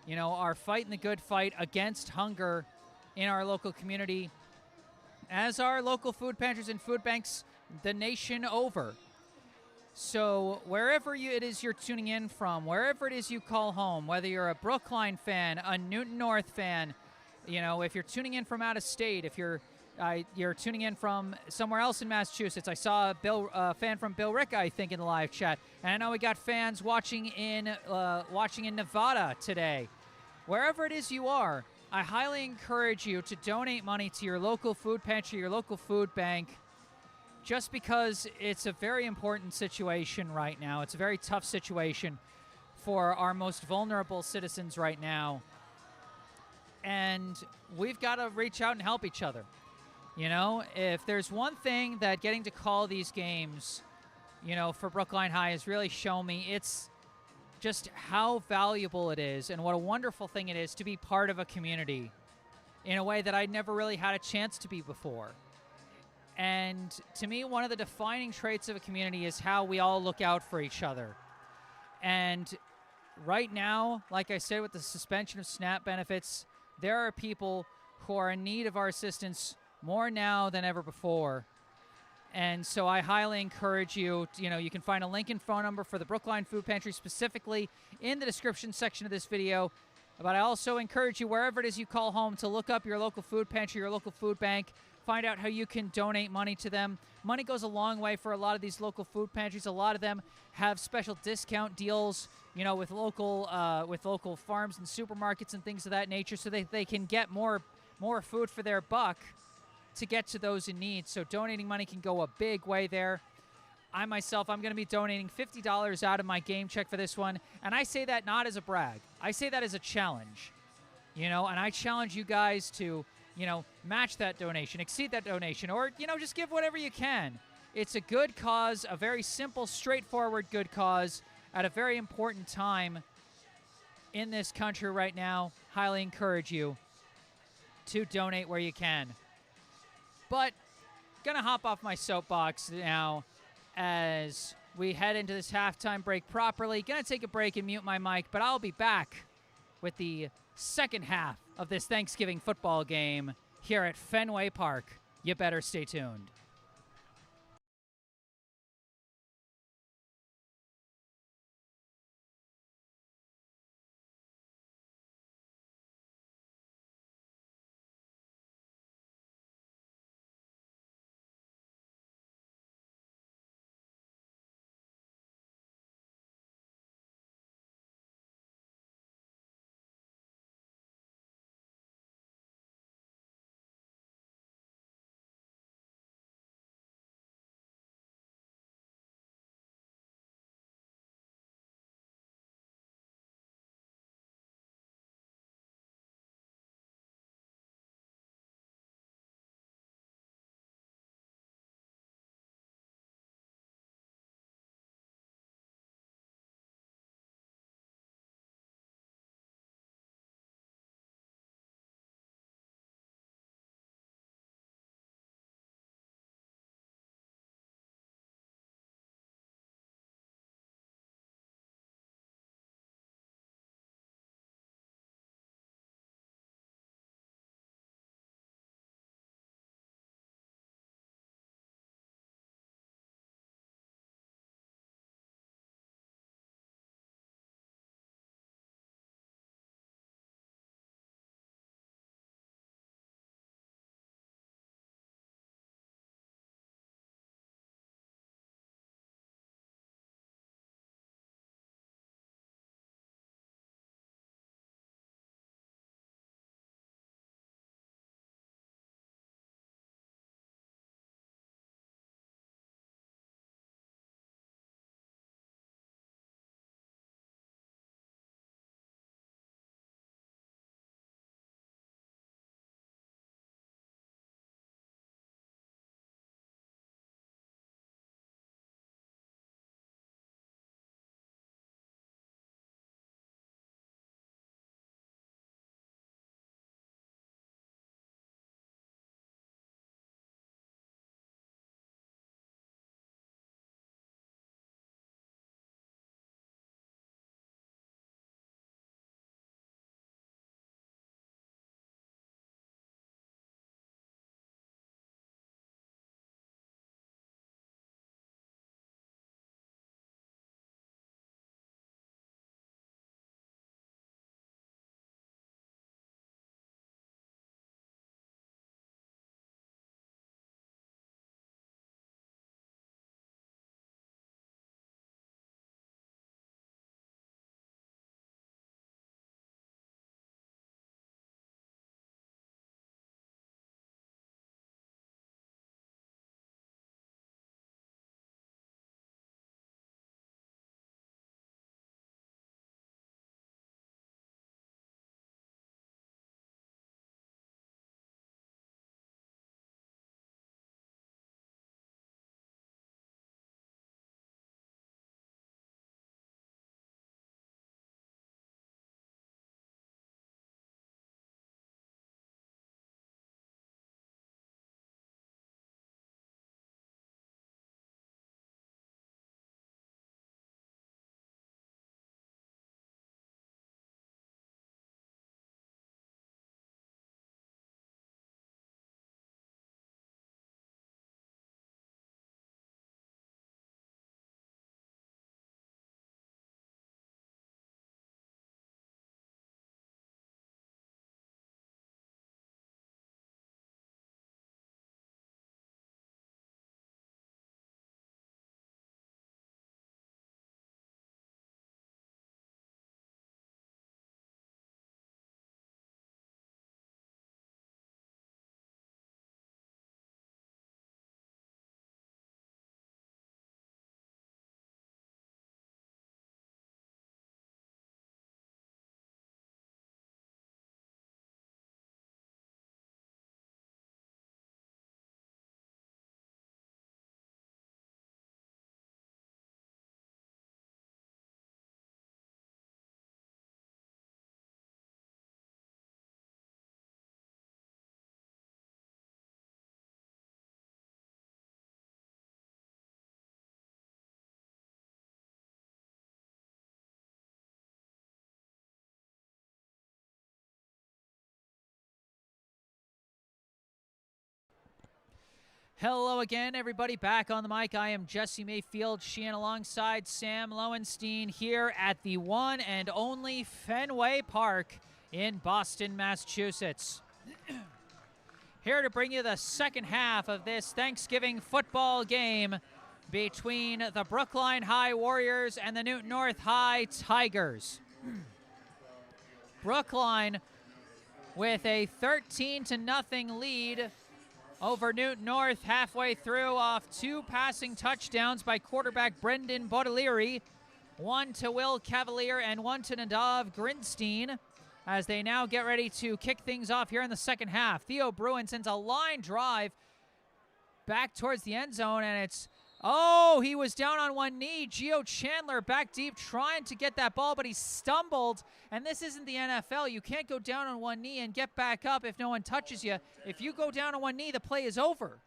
are fighting the good fight against hunger in our local community, as are local food pantries and food banks the nation over. So wherever it is you're tuning in from, wherever it is you call home, whether you're a Brookline fan, a Newton North fan, if you're tuning in from out of state, if you're tuning in from somewhere else in Massachusetts. I saw a fan from Bill Rick, I think, in the live chat. And I know we got fans watching in Nevada today. Wherever it is you are, I highly encourage you to donate money to your local food pantry, your local food bank, just because it's a very important situation right now. It's a very tough situation for our most vulnerable citizens right now. And we've got to reach out and help each other. If there's one thing that getting to call these games, for Brookline High has really shown me, it's just how valuable it is and what a wonderful thing it is to be part of a community in a way that I'd never really had a chance to be before. And to me, one of the defining traits of a community is how we all look out for each other. And right now, like I said, with the suspension of SNAP benefits, there are people who are in need of our assistance more now than ever before. And so I highly encourage you, you can find a link and phone number for the Brookline Food Pantry specifically in the description section of this video. But I also encourage you, wherever it is you call home, to look up your local food pantry, your local food bank, find out how you can donate money to them. Money goes a long way for a lot of these local food pantries. A lot of them have special discount deals, with local farms and supermarkets and things of that nature, so they can get more food for their buck to get to those in need. So donating money can go a big way there. I'm going to be donating $50 out of my game check for this one. And I say that not as a brag. I say that as a challenge. And I challenge you guys to, match that donation, exceed that donation, or, just give whatever you can. It's a good cause, a very simple, straightforward good cause at a very important time in this country right now. Highly encourage you to donate where you can. But gonna hop off my soapbox now as we head into this halftime break properly. Gonna take a break and mute my mic, but I'll be back with the second half of this Thanksgiving football game here at Fenway Park. You better stay tuned. Hello again, everybody. Back on the mic. I am Jesse Mayfield-Sheehan alongside Sam Lowenstein here at the one and only Fenway Park in Boston, Massachusetts. Here to bring you the second half of this Thanksgiving football game between the Brookline High Warriors and the Newton North High Tigers. Brookline with a 13-0 lead over Newton North halfway through off 2 passing touchdowns by quarterback Brendan Baudelaire, 1 to Will Cavalier and 1 to Nadav Grinstein, as they now get ready to kick things off here in the second half. Theo Bruin sends a line drive back towards the end zone, and it's, oh, he was down on one knee. Gio Chandler back deep trying to get that ball, but he stumbled. And this isn't the NFL. You can't go down on one knee and get back up if no one touches you. If you go down on one knee, the play is over.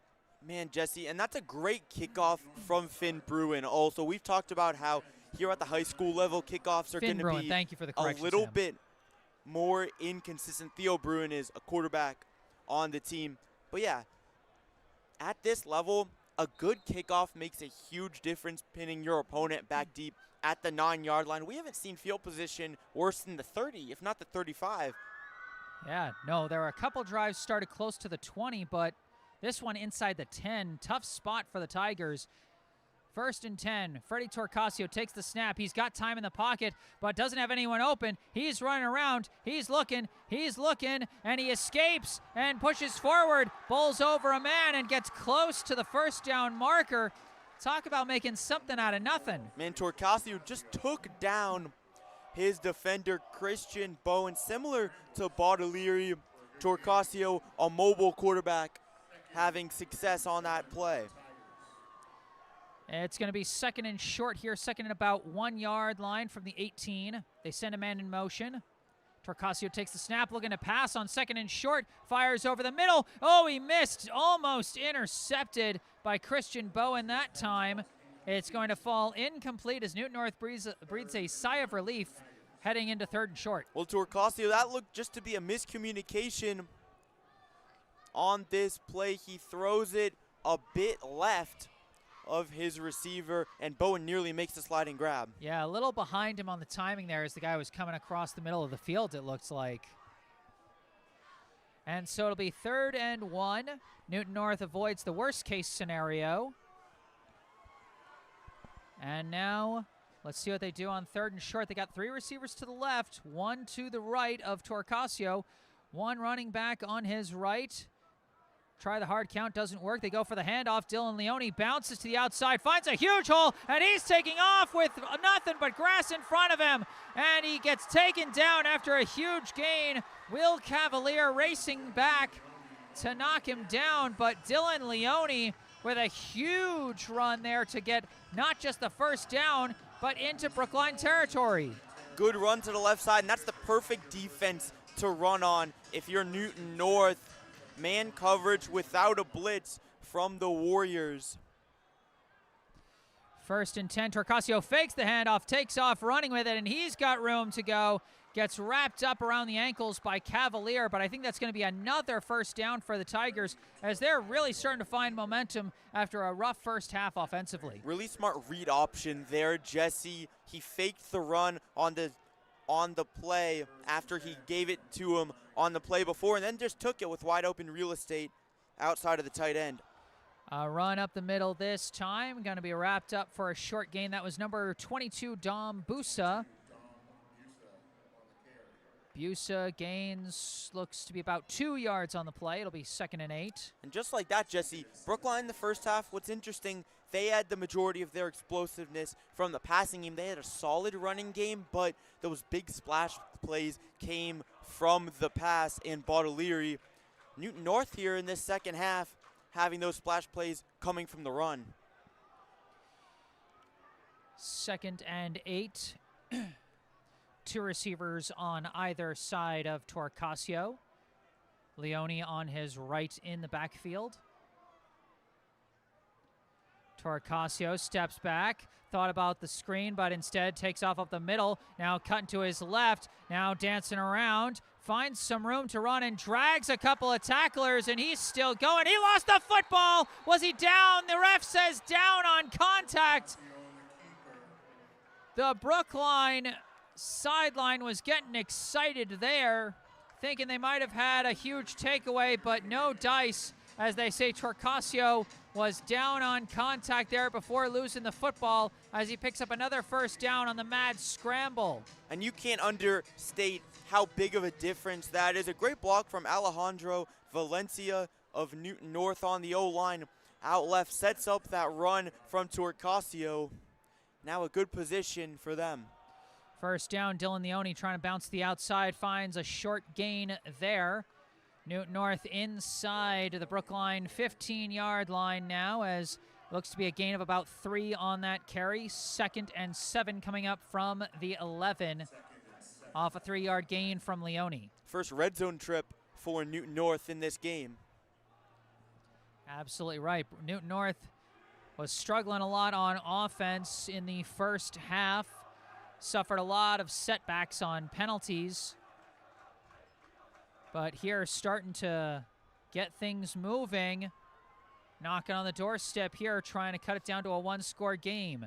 Man, Jesse, and that's a great kickoff from Finn Bruin. Also, we've talked about how here at the high school level, kickoffs are going to be thank you for the correction, a little Sam. bit more inconsistent. Theo Bruin is a quarterback on the team. But yeah, at this level, a good kickoff makes a huge difference pinning your opponent back deep at the 9-yard line. We haven't seen field position worse than the 30, if not the 35. Yeah, no, there were a couple drives started close to the 20, but this one inside the 10. Tough spot for the Tigers. 1st and 10. Freddie Torcasio takes the snap. He's got time in the pocket, but doesn't have anyone open. He's running around. He's looking, and he escapes and pushes forward, bowls over a man, and gets close to the first down marker. Talk about making something out of nothing. Man, Torcasio just took down his defender, Christian Bowen. Similar to Baudelaire, Torcasio, a mobile quarterback, having success on that play. It's going to be 2nd and short here, 2nd and about 1-yard line from the 18. They send a man in motion. Torcasio takes the snap, looking to pass on 2nd and short, fires over the middle. Oh, he missed, almost intercepted by Christian Bowen that time. It's going to fall incomplete as Newton North breathes a sigh of relief heading into 3rd and short. Well, Torcasio, that looked just to be a miscommunication on this play. He throws it a bit left of his receiver, and Bowen nearly makes the sliding grab. Yeah, a little behind him on the timing there as the guy was coming across the middle of the field, it looks like. And so it'll be 3rd and 1. Newton North avoids the worst case scenario. And now let's see what they do on 3rd and short. They got 3 receivers to the left, 1 to the right of Torcasio, 1 running back on his right. Try the hard count, doesn't work. They go for the handoff. Dylan Leone bounces to the outside, finds a huge hole, and he's taking off with nothing but grass in front of him. And he gets taken down after a huge gain. Will Cavalier racing back to knock him down, but Dylan Leone with a huge run there to get not just the first down, but into Brookline territory. Good run to the left side, and that's the perfect defense to run on if you're Newton North. Man coverage without a blitz from the Warriors. 1st and 10. Torcasio fakes the handoff, takes off running with it, and he's got room to go. Gets wrapped up around the ankles by Cavalier, but I think that's going to be another first down for the Tigers as they're really starting to find momentum after a rough first half offensively. Really smart read option there, Jesse. He faked the run on the play after he gave it to him on the play before, and then just took it with wide open real estate outside of the tight end. Run up the middle this time. Going to be wrapped up for a short gain. That was number 22, Dom Busa. Busa gains, looks to be about 2 yards on the play. It'll be 2nd and 8. And just like that, Jesse, Brookline in the first half, what's interesting, they had the majority of their explosiveness from the passing game. They had a solid running game, but those big splash plays came from the pass in Baudelaire. Newton North here in this second half having those splash plays coming from the run. 2nd and 8. 2 receivers on either side of Torcasio. Leone on his right in the backfield. Torcasio steps back, thought about the screen, but instead takes off up the middle. Now cutting to his left, now dancing around, finds some room to run and drags a couple of tacklers, and he's still going. He lost the football. Was he down? The ref says down on contact. The Brookline sideline was getting excited there, thinking they might have had a huge takeaway, but no dice. As they say, Torcasio was down on contact there before losing the football as he picks up another first down on the mad scramble. And you can't understate how big of a difference that is. A great block from Alejandro Valencia of Newton North on the O-line. Out left sets up that run from Torcasio. Now a good position for them. First down, Dylan Leone trying to bounce the outside, finds a short gain there. Newton North inside the Brookline 15-yard line now, as looks to be a gain of about 3 on that carry. 2nd and 7 coming up from the 11 off a 3-yard gain from Leone. First red zone trip for Newton North in this game. Absolutely right. Newton North was struggling a lot on offense in the first half. Suffered a lot of setbacks on penalties. But here starting to get things moving. Knocking on the doorstep here, trying to cut it down to a 1-score game.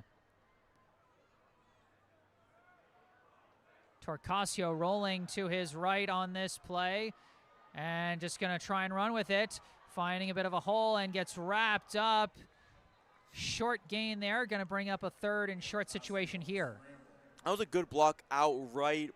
Torcasio rolling to his right on this play. And just going to try and run with it. Finding a bit of a hole and gets wrapped up. Short gain there. Going to bring up a 3rd and short situation here. That was a good block outright.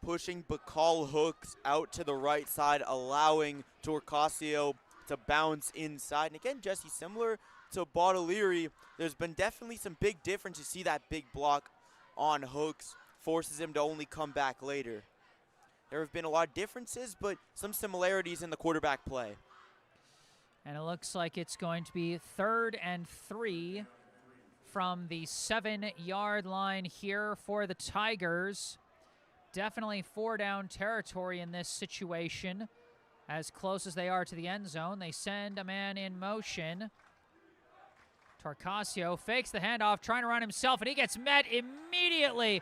Pushing Bacall Hooks out to the right side, allowing Torcasio to bounce inside. And again, Jesse, similar to Baudelaire, there's been definitely some big difference. You see that big block on Hooks, forces him to only come back later. There have been a lot of differences, but some similarities in the quarterback play. And it looks like it's going to be 3rd and 3 from the 7-yard line here for the Tigers. Definitely 4-down territory in this situation. As close as they are to the end zone, they send a man in motion. Torcasio fakes the handoff, trying to run himself, and he gets met immediately.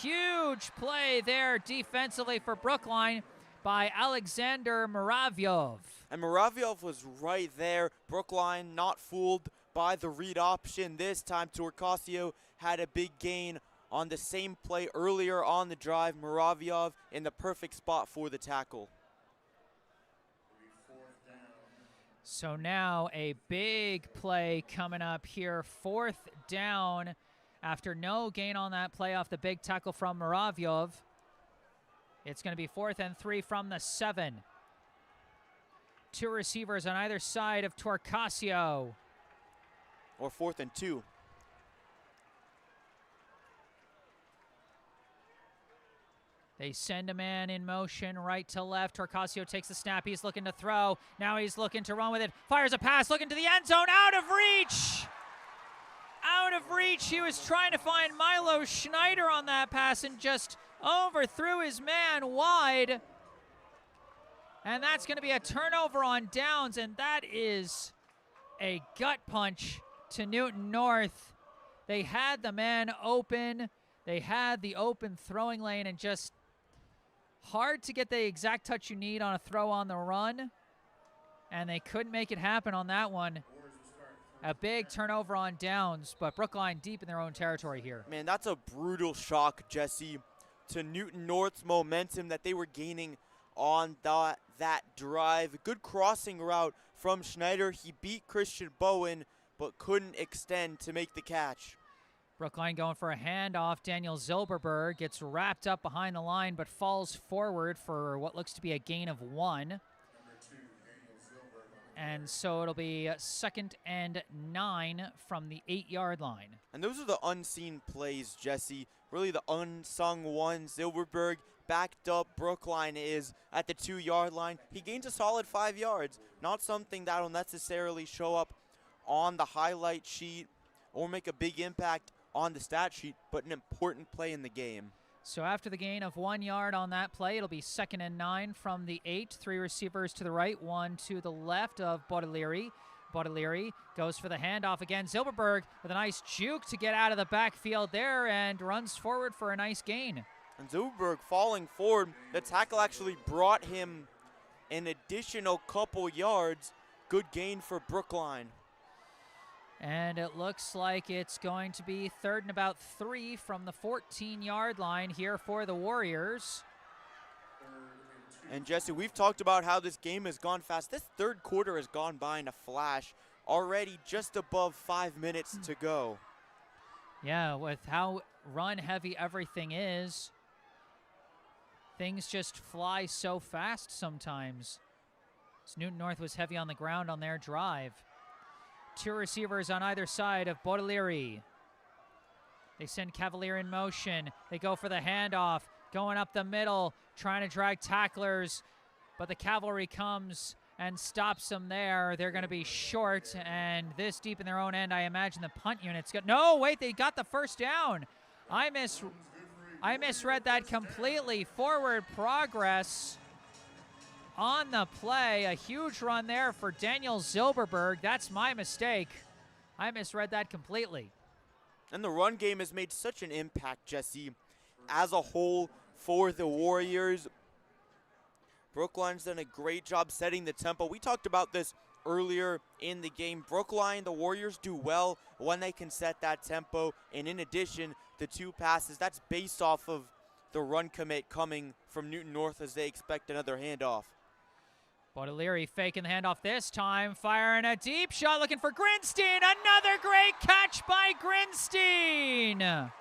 Huge play there defensively for Brookline by Alexander Muravyov. And Muravyov was right there. Brookline not fooled by the read option this time. Torcasio had a big gain on the same play earlier on the drive. Muravyov in the perfect spot for the tackle. So now a big play coming up here. 4th down after no gain on that play off the big tackle from Muravyov. It's going to be 4th and 3 from the 7. 2 receivers on either side of Torcasio. Or 4th and 2. They send a man in motion right to left. Torcasio takes the snap. He's looking to throw. Now he's looking to run with it. Fires a pass, looking to the end zone. Out of reach! Out of reach. He was trying to find Milo Schneider on that pass and just overthrew his man wide. And that's going to be a turnover on downs, and that is a gut punch to Newton North. They had the man open. They had the open throwing lane, and just hard to get the exact touch you need on a throw on the run. And they couldn't make it happen on that one. A big turnover on downs, but Brookline deep in their own territory here. Man, that's a brutal shock, Jesse, to Newton North's momentum that they were gaining on that drive. Good crossing route from Schneider. He beat Christian Bowen, but couldn't extend to make the catch. Brookline going for a handoff. Daniel Zilberberg gets wrapped up behind the line, but falls forward for what looks to be a gain of 1. And so it'll be 2nd and 9 from the 8-yard line. And those are the unseen plays, Jesse. Really the unsung ones. Zilberberg backed up. Brookline is at the 2-yard line. He gains a solid 5 yards. Not something that'll necessarily show up on the highlight sheet or make a big impact on the stat sheet, but an important play in the game. So after the gain of 1 yard on that play, it'll be 2nd and 9 from the 8. 3 receivers to the right, 1 to the left of Baudelaire. Baudelaire goes for the handoff again. Zilberberg with a nice juke to get out of the backfield there and runs forward for a nice gain. And Zuberg falling forward. The tackle actually brought him an additional couple yards. Good gain for Brookline. And it looks like it's going to be 3rd and about 3 from the 14-yard line here for the Warriors. And Jesse, we've talked about how this game has gone fast. This third quarter has gone by in a flash. Already just above 5 minutes to go. Yeah, with how run-heavy everything is, things just fly so fast sometimes. So Newton North was heavy on the ground on their drive. 2 receivers on either side of Baudelaire. They send Cavalier in motion. They go for the handoff, going up the middle, trying to drag tacklers, but the cavalry comes and stops them there. They're going to be short, and this deep in their own end, I imagine the punt unit's got. No, wait, they got the first down. I misread that completely. Forward progress on the play. A huge run there for Daniel Zilberberg. That's my mistake. I misread that completely. And the run game has made such an impact, Jesse, as a whole for the Warriors. Brookline's done a great job setting the tempo. We talked about this earlier in the game. Brookline, the Warriors do well when they can set that tempo. And in addition, the 2 passes, that's based off of the run commit coming from Newton North as they expect another handoff. Baudelaire faking the handoff this time, firing a deep shot, looking for Grinstein. Another great catch by Grinstein.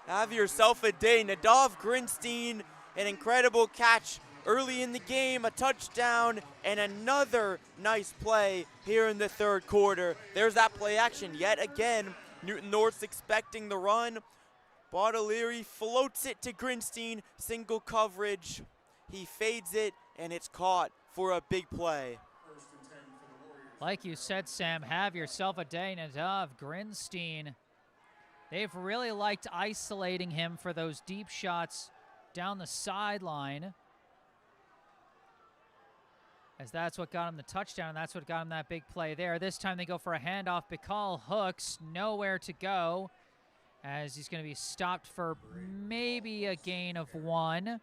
Have yourself a day. Nadav Grinstein, an incredible catch early in the game, a touchdown, and another nice play here in the third quarter. There's that play action yet again. Newton North's expecting the run. Baudelaire floats it to Grinstein, single coverage. He fades it, and it's caught for a big play. Like you said, Sam, have yourself a day. Nadav Grinstein. They've really liked isolating him for those deep shots down the sideline, as that's what got him the touchdown, and that's what got him that big play there. This time they go for a handoff. Bicall hooks, nowhere to go, as he's going to be stopped for maybe a gain of 1.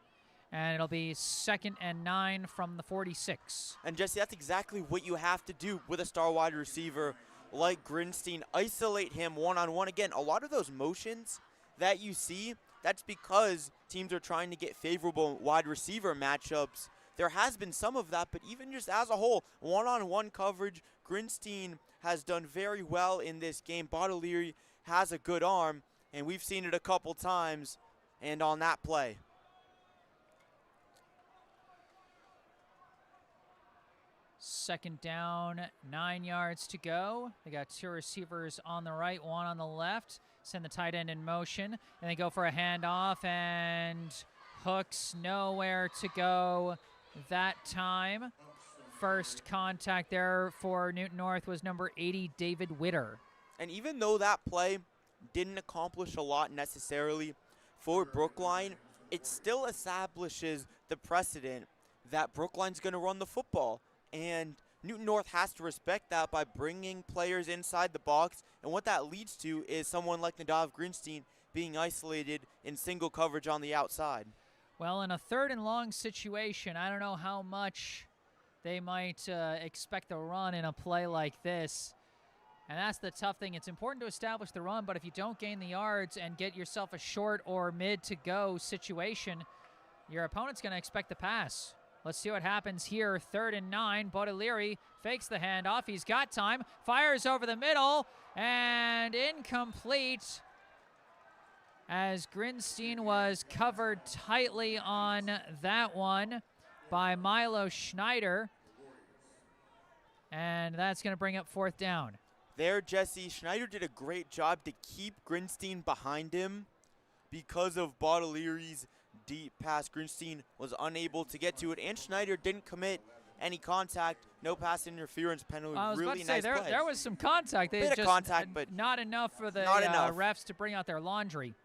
And it'll be 2nd and 9 from the 46. And Jesse, that's exactly what you have to do with a star wide receiver like Grinstein. Isolate him one-on-one. Again, a lot of those motions that you see, that's because teams are trying to get favorable wide receiver matchups. There has been some of that, but even just as a whole, one-on-one coverage, Grinstein has done very well in this game. Baudelaire has a good arm, and we've seen it a couple times, and on that play. Second down, 9 yards to go. They got 2 receivers on the right, 1 on the left. Send the tight end in motion, and they go for a handoff, and hooks, nowhere to go that time. First contact there for Newton North was number 80, David Witter. And even though that play didn't accomplish a lot necessarily for Brookline, it still establishes the precedent that Brookline's going to run the football. And Newton North has to respect that by bringing players inside the box. And what that leads to is someone like Nadav Grinstein being isolated in single coverage on the outside. Well, in a 3rd and long situation, I don't know how much they might expect to run in a play like this. And that's the tough thing. It's important to establish the run, but if you don't gain the yards and get yourself a short or mid-to-go situation, your opponent's going to expect the pass. Let's see what happens here. 3rd and 9. Baudelaire fakes the handoff. He's got time. Fires over the middle. And incomplete, as Grinstein was covered tightly on that one by Milo Schneider. And that's going to bring up 4th down. There, Jesse, Schneider did a great job to keep Grinstein behind him because of Baudelaire's deep pass. Grinstein was unable to get to it, and Schneider didn't commit any contact. No pass interference penalty. I was really about to say, nice play. there was some contact. They Bit of just contact, but not enough for the enough. refs to bring out their laundry.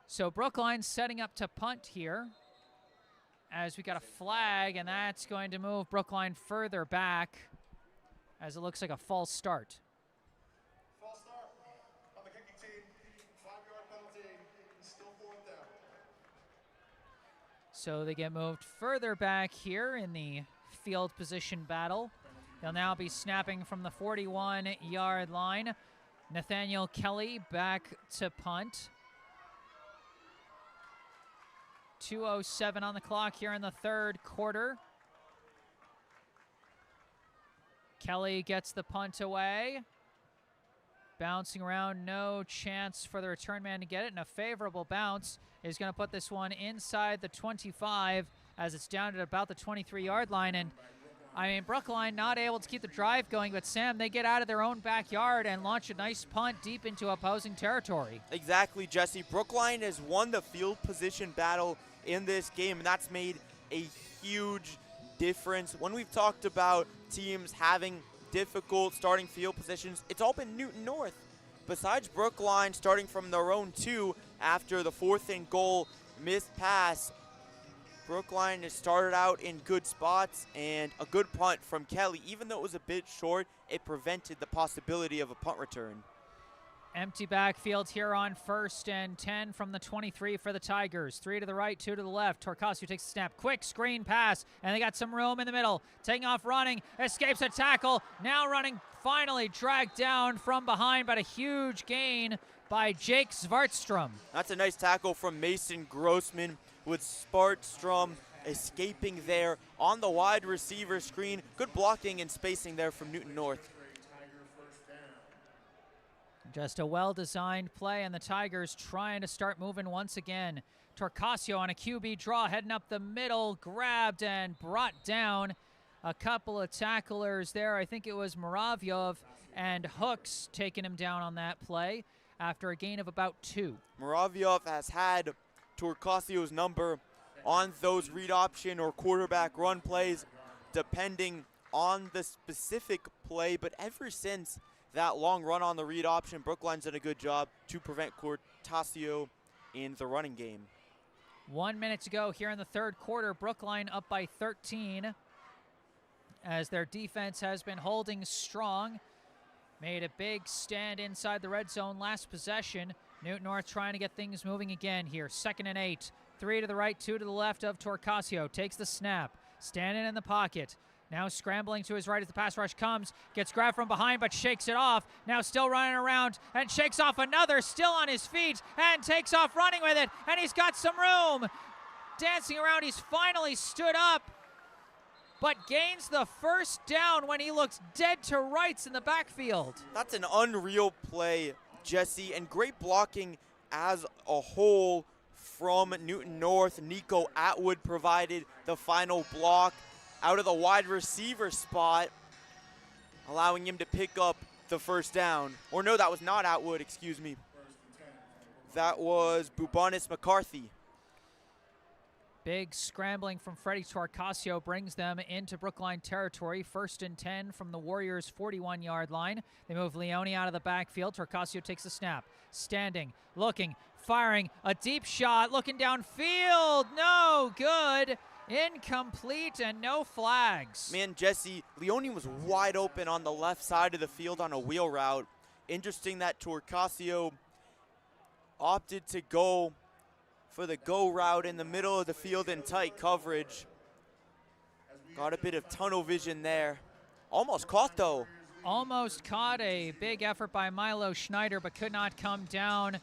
So Brookline setting up to punt here, as we got a flag, and that's going to move Brookline further back, as it looks like a false start. False start on the kicking team. 5-yard penalty. Still 4th down. So they get moved further back here in the field position battle. They'll now be snapping from the 41-yard line. Nathaniel Kelly back to punt. 2:07 on the clock here in the third quarter. Kelly gets the punt away. Bouncing around, no chance for the return man to get it, and a favorable bounce is going to put this one inside the 25 as it's down at about the 23-yard line. And I mean, Brookline not able to keep the drive going, but Sam, they get out of their own backyard and launch a nice punt deep into opposing territory. Exactly, Jesse. Brookline has won the field position battle in this game, and that's made a huge difference. When we've talked about teams having difficult starting field positions, it's all been Newton North. Besides Brookline starting from their own 2 after the 4th and goal missed pass, Brookline has started out in good spots, and a good punt from Kelly. Even though it was a bit short, it prevented the possibility of a punt return. Empty backfield here on 1st and 10 from the 23 for the Tigers. 3 to the right, 2 to the left. Torcasio takes a snap. Quick screen pass, and they got some room in the middle. Taking off running, escapes a tackle. Now running, finally dragged down from behind, but a huge gain by Jake Svartstrom. That's a nice tackle from Mason Grossman, with Svartstrom escaping there on the wide receiver screen. Good blocking and spacing there from Newton North. Just a well-designed play, and the Tigers trying to start moving once again. Torcasio on a QB draw, heading up the middle, grabbed and brought down. A couple of tacklers there. I think it was Moravyov and Hooks taking him down on that play after a gain of about 2. Moravyov has had Torcasio's number on those read option or quarterback run plays, depending on the specific play, but ever since that long run on the read option, Brookline's done a good job to prevent Torcasio in the running game. 1 minute to go here in the third quarter. Brookline up by 13 as their defense has been holding strong. Made a big stand inside the red zone last possession. Newton North trying to get things moving again here. 2nd and 8. 3 to the right, 2 to the left of Torcasio. Takes the snap. Standing in the pocket. Now scrambling to his right as the pass rush comes. Gets grabbed from behind but shakes it off. Now still running around and shakes off another. Still on his feet and takes off running with it. And he's got some room. Dancing around, he's finally stood up, but gains the first down when he looks dead to rights in the backfield. That's an unreal play, Jesse, and great blocking as a whole from Newton North. Nico Atwood provided the final block out of the wide receiver spot, allowing him to pick up the first down. Or no, that was not Atwood, excuse me. That was Bubanis McCarthy. Big scrambling from Freddie Torcasio brings them into Brookline territory. 1st and 10 from the Warriors' 41-yard line. They move Leone out of the backfield. Torcasio takes a snap. Standing, looking, firing, a deep shot, looking downfield. No good. Incomplete and no flags. Man, Jesse, Leone was wide open on the left side of the field on a wheel route. Interesting that Torcasio opted to go for the go route in the middle of the field in tight coverage. Got a bit of tunnel vision there. Almost caught though. Almost caught. A big effort by Milo Schneider, but could not come down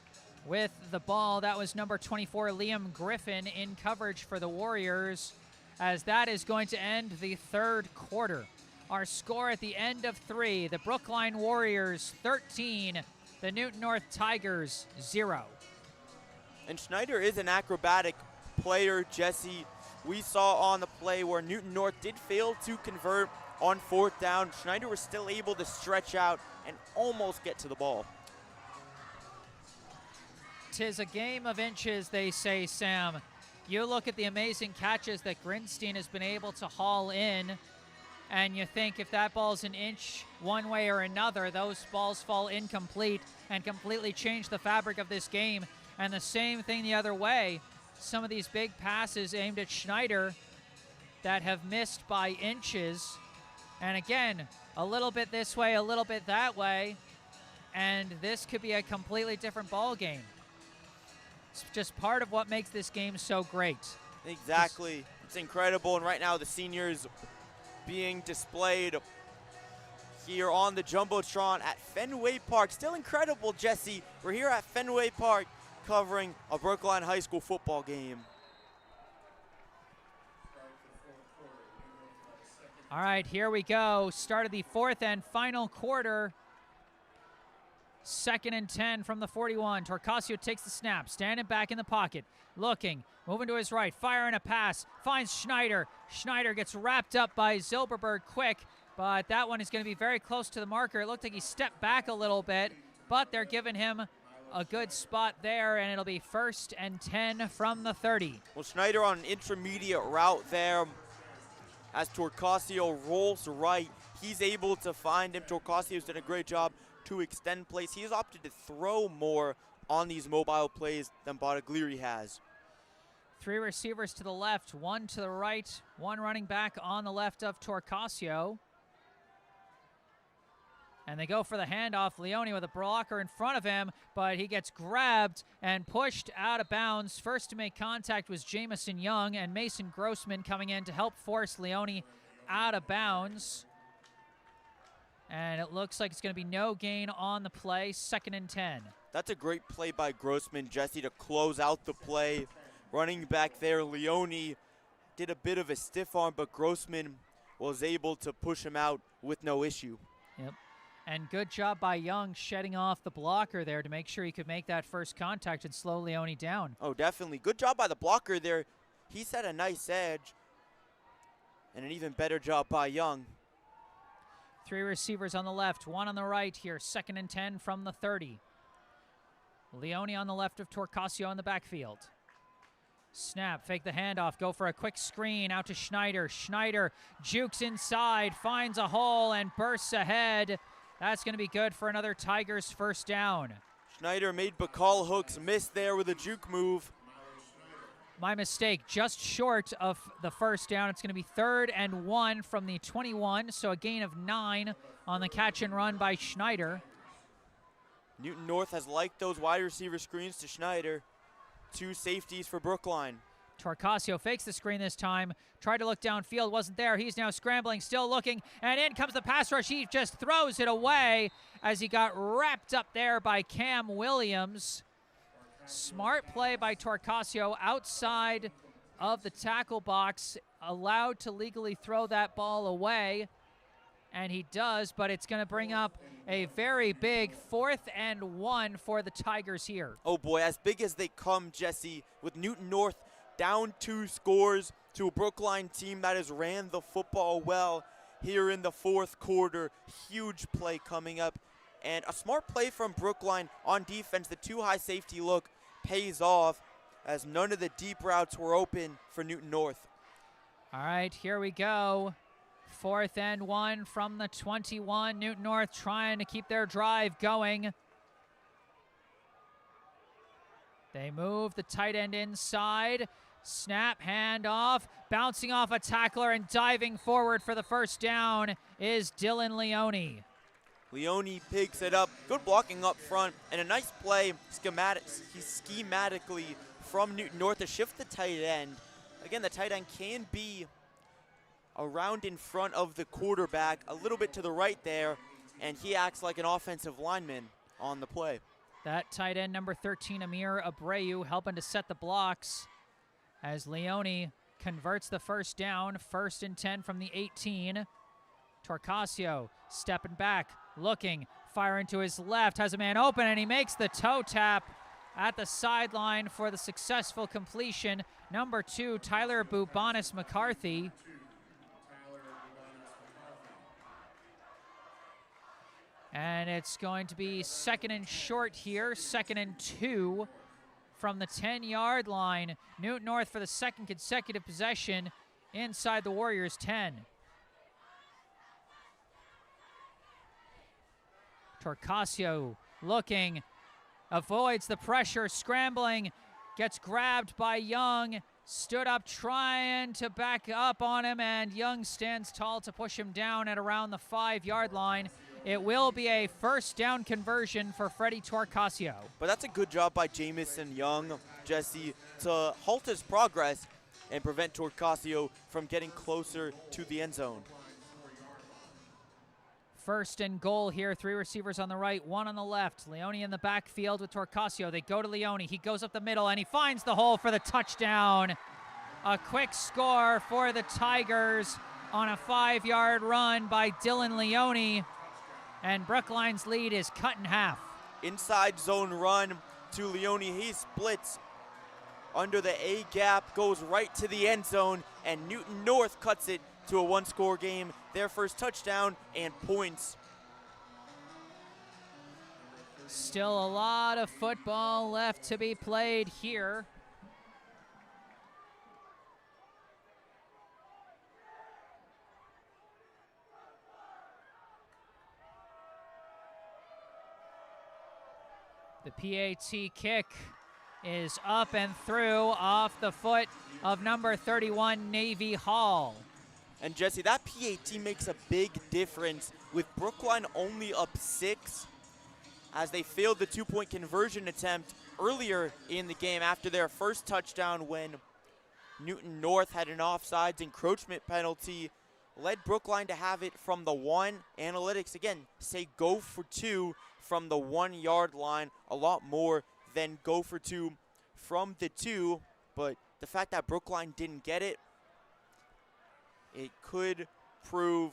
with the ball. That was number 24, Liam Griffin, in coverage for the Warriors, as that is going to end the third quarter. Our score at the end of 3, the Brookline Warriors 13, the Newton North Tigers 0. And Schneider is an acrobatic player, Jesse. We saw on the play where Newton North did fail to convert on 4th down. Schneider was still able to stretch out and almost get to the ball. 'Tis a game of inches, they say, Sam. You look at the amazing catches that Grinstein has been able to haul in, and you think if that ball's an inch one way or another, those balls fall incomplete and completely change the fabric of this game. And the same thing the other way. Some of these big passes aimed at Schneider that have missed by inches. And again, a little bit this way, a little bit that way, and this could be a completely different ball game. It's just part of what makes this game so great. Exactly. It's incredible, and right now the seniors being displayed here on the Jumbotron at Fenway Park. Still incredible, Jesse. We're here at Fenway Park covering a Brookline High School football game. All right, here we go. Start of the fourth and final quarter. 2nd and 10 from the 41. Torcasio takes the snap, standing back in the pocket, looking, moving to his right, firing a pass, finds Schneider. Schneider gets wrapped up by Zilberberg quick, but that one is going to be very close to the marker. It looked like he stepped back a little bit, but they're giving him a good spot there, and it'll be 1st and 10 from the 30. Well, Schneider on an intermediate route there. As Torcasio rolls right, he's able to find him. Torcasio's done a great job to extend plays. He has opted to throw more on these mobile plays than Bottaglieri has. 3 receivers to the left, 1 to the right, 1 running back on the left of Torcasio. And they go for the handoff. Leone with a blocker in front of him, but he gets grabbed and pushed out of bounds. First to make contact was Jamison Young, and Mason Grossman coming in to help force Leone out of bounds. And it looks like it's going to be no gain on the play, 2nd and 10. That's a great play by Grossman, Jesse, to close out the play. Running back there, Leone did a bit of a stiff arm, but Grossman was able to push him out with no issue. Yep. And good job by Young shedding off the blocker there to make sure he could make that first contact and slow Leone down. Oh, definitely. Good job by the blocker there. He set a nice edge. And an even better job by Young. 3 receivers on the left, 1 on the right here. 2nd and 10 from the 30. Leone on the left of Torcasio in the backfield. Snap, fake the handoff, go for a quick screen out to Schneider. Schneider jukes inside, finds a hole, and bursts ahead. That's going to be good for another Tigers first down. Schneider made Bacall Hooks miss there with a juke move. My mistake, just short of the first down. It's going to be 3rd and 1 from the 21, so a gain of 9 on the catch and run by Schneider. Newton North has liked those wide receiver screens to Schneider. 2 safeties for Brookline. Torcasio fakes the screen this time, tried to look downfield, wasn't there. He's now scrambling, still looking, and in comes the pass rush. He just throws it away as he got wrapped up there by Cam Williams. Smart play by Torcasio outside of the tackle box, allowed to legally throw that ball away, and he does, but it's going to bring up a very big 4th and 1 for the Tigers here. Oh boy, as big as they come, Jesse, with Newton North down 2 scores to a Brookline team that has ran the football well here in the 4th quarter. Huge play coming up, and a smart play from Brookline on defense. The 2 high safety look pays off as none of the deep routes were open for Newton North. All right, here we go. 4th and 1 from the 21. Newton North trying to keep their drive going. They move the tight end inside. Snap, handoff, bouncing off a tackler and diving forward for the first down is Dylan Leone. Leone picks it up. Good blocking up front and a nice play schematically from Newton North to shift the tight end. Again, the tight end can be around in front of the quarterback, a little bit to the right there, and he acts like an offensive lineman on the play. That tight end, number 13, Amir Abreu, helping to set the blocks as Leone converts the first down. 1st and 10 from the 18. Torcasio stepping back, looking, firing to his left, has a man open, and he makes the toe tap at the sideline for the successful completion. Number 2, Tyler Bubanis McCarthy. And it's going to be 2nd and short here, 2nd and 2 from the 10-yard line. Newton North for the 2nd consecutive possession inside the Warriors' 10. Torcasio looking, avoids the pressure, scrambling, gets grabbed by Young, stood up trying to back up on him, and Young stands tall to push him down at around the 5-yard line. It will be a first down conversion for Freddie Torcasio. But that's a good job by Jamison Young, Jesse, to halt his progress and prevent Torcasio from getting closer to the end zone. First and goal here. 3 receivers on the right, 1 on the left. Leone in the backfield with Torcasio. They go to Leone. He goes up the middle, and he finds the hole for the touchdown. A quick score for the Tigers on a 5-yard run by Dylan Leone. And Brookline's lead is cut in half. Inside zone run to Leone. He splits under the A gap, goes right to the end zone, and Newton North cuts it to a 1-score game. Their first touchdown and points. Still a lot of football left to be played here. The PAT kick is up and through off the foot of number 31, Navy Hall. And Jesse, that PAT makes a big difference with Brookline only up 6 as they failed the 2-point conversion attempt earlier in the game after their first touchdown when Newton North had an offsides encroachment penalty, led Brookline to have it from the 1. Analytics, again, say go for 2 from the 1-yard line, a lot more than go for 2 from the 2, but the fact that Brookline didn't get it, it could prove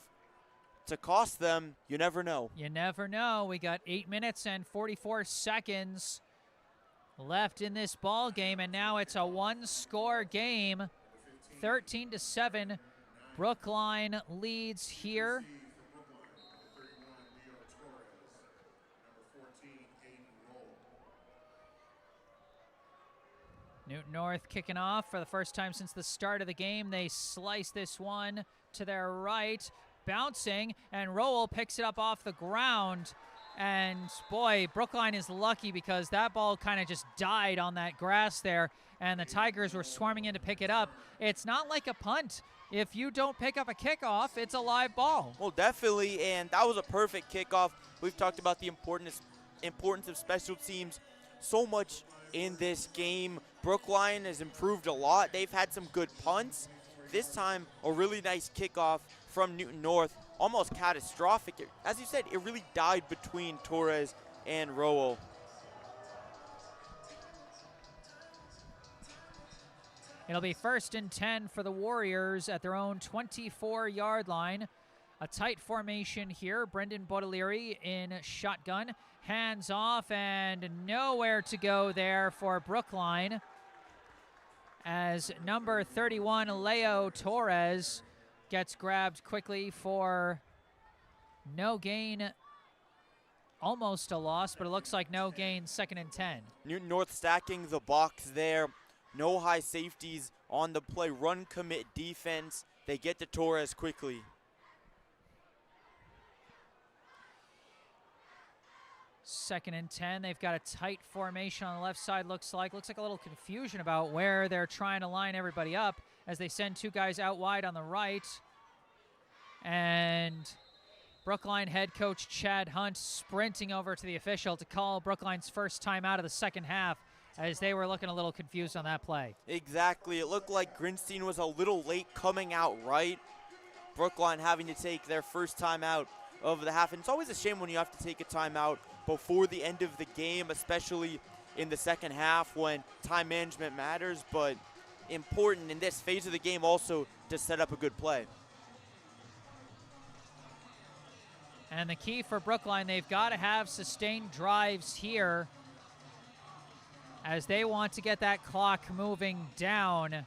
to cost them. You never know. You never know. We got 8 minutes and 44 seconds left in this ball game, and now it's a 1-score game. 13-7. Brookline leads here. Newton North kicking off for the first time since the start of the game. They slice this one to their right, bouncing, and Rowell picks it up off the ground. And boy, Brookline is lucky because that ball kind of just died on that grass there, and the Tigers were swarming in to pick it up. It's not like a punt. If you don't pick up a kickoff, it's a live ball. Well, definitely, and that was a perfect kickoff. We've talked about the importance of special teams so much in this game. Brookline has improved a lot. They've had some good punts. This time, a really nice kickoff from Newton North, almost catastrophic. As you said, it really died between Torres and Rowell. It'll be 1st and 10 for the Warriors at their own 24-yard line. A tight formation here. Brendan Baudelaire in shotgun. Hands off and nowhere to go there for Brookline as number 31, Leo Torres, gets grabbed quickly for no gain. Almost a loss, but it looks like no gain. 2nd and 10. Newton North stacking the box there. No high safeties on the play. Run commit defense. They get to Torres quickly. 2nd and 10. They've got a tight formation on the left side, looks like a little confusion about where they're trying to line everybody up as they send 2 guys out wide on the right. And Brookline head coach Chad Hunt sprinting over to the official to call Brookline's first time out of the second half as they were looking a little confused on that play. Exactly. It looked like Grinstein was a little late coming out right. Brookline having to take their first time out of the half. And it's always a shame when you have to take a timeout before the end of the game, especially in the second half when time management matters, but important in this phase of the game also to set up a good play. And the key for Brookline, they've got to have sustained drives here as they want to get that clock moving down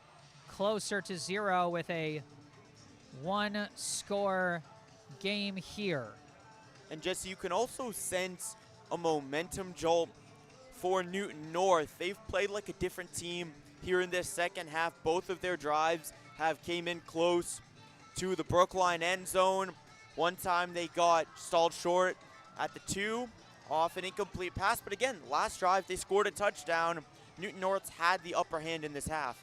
closer to 0 with a 1-score game here. And Jesse, you can also sense a momentum jolt for Newton North. They've played like a different team here in this second half. Both of their drives have came in close to the Brookline end zone. One time they got stalled short at the 2 off an incomplete pass. But again, last drive they scored a touchdown. Newton North's had the upper hand in this half.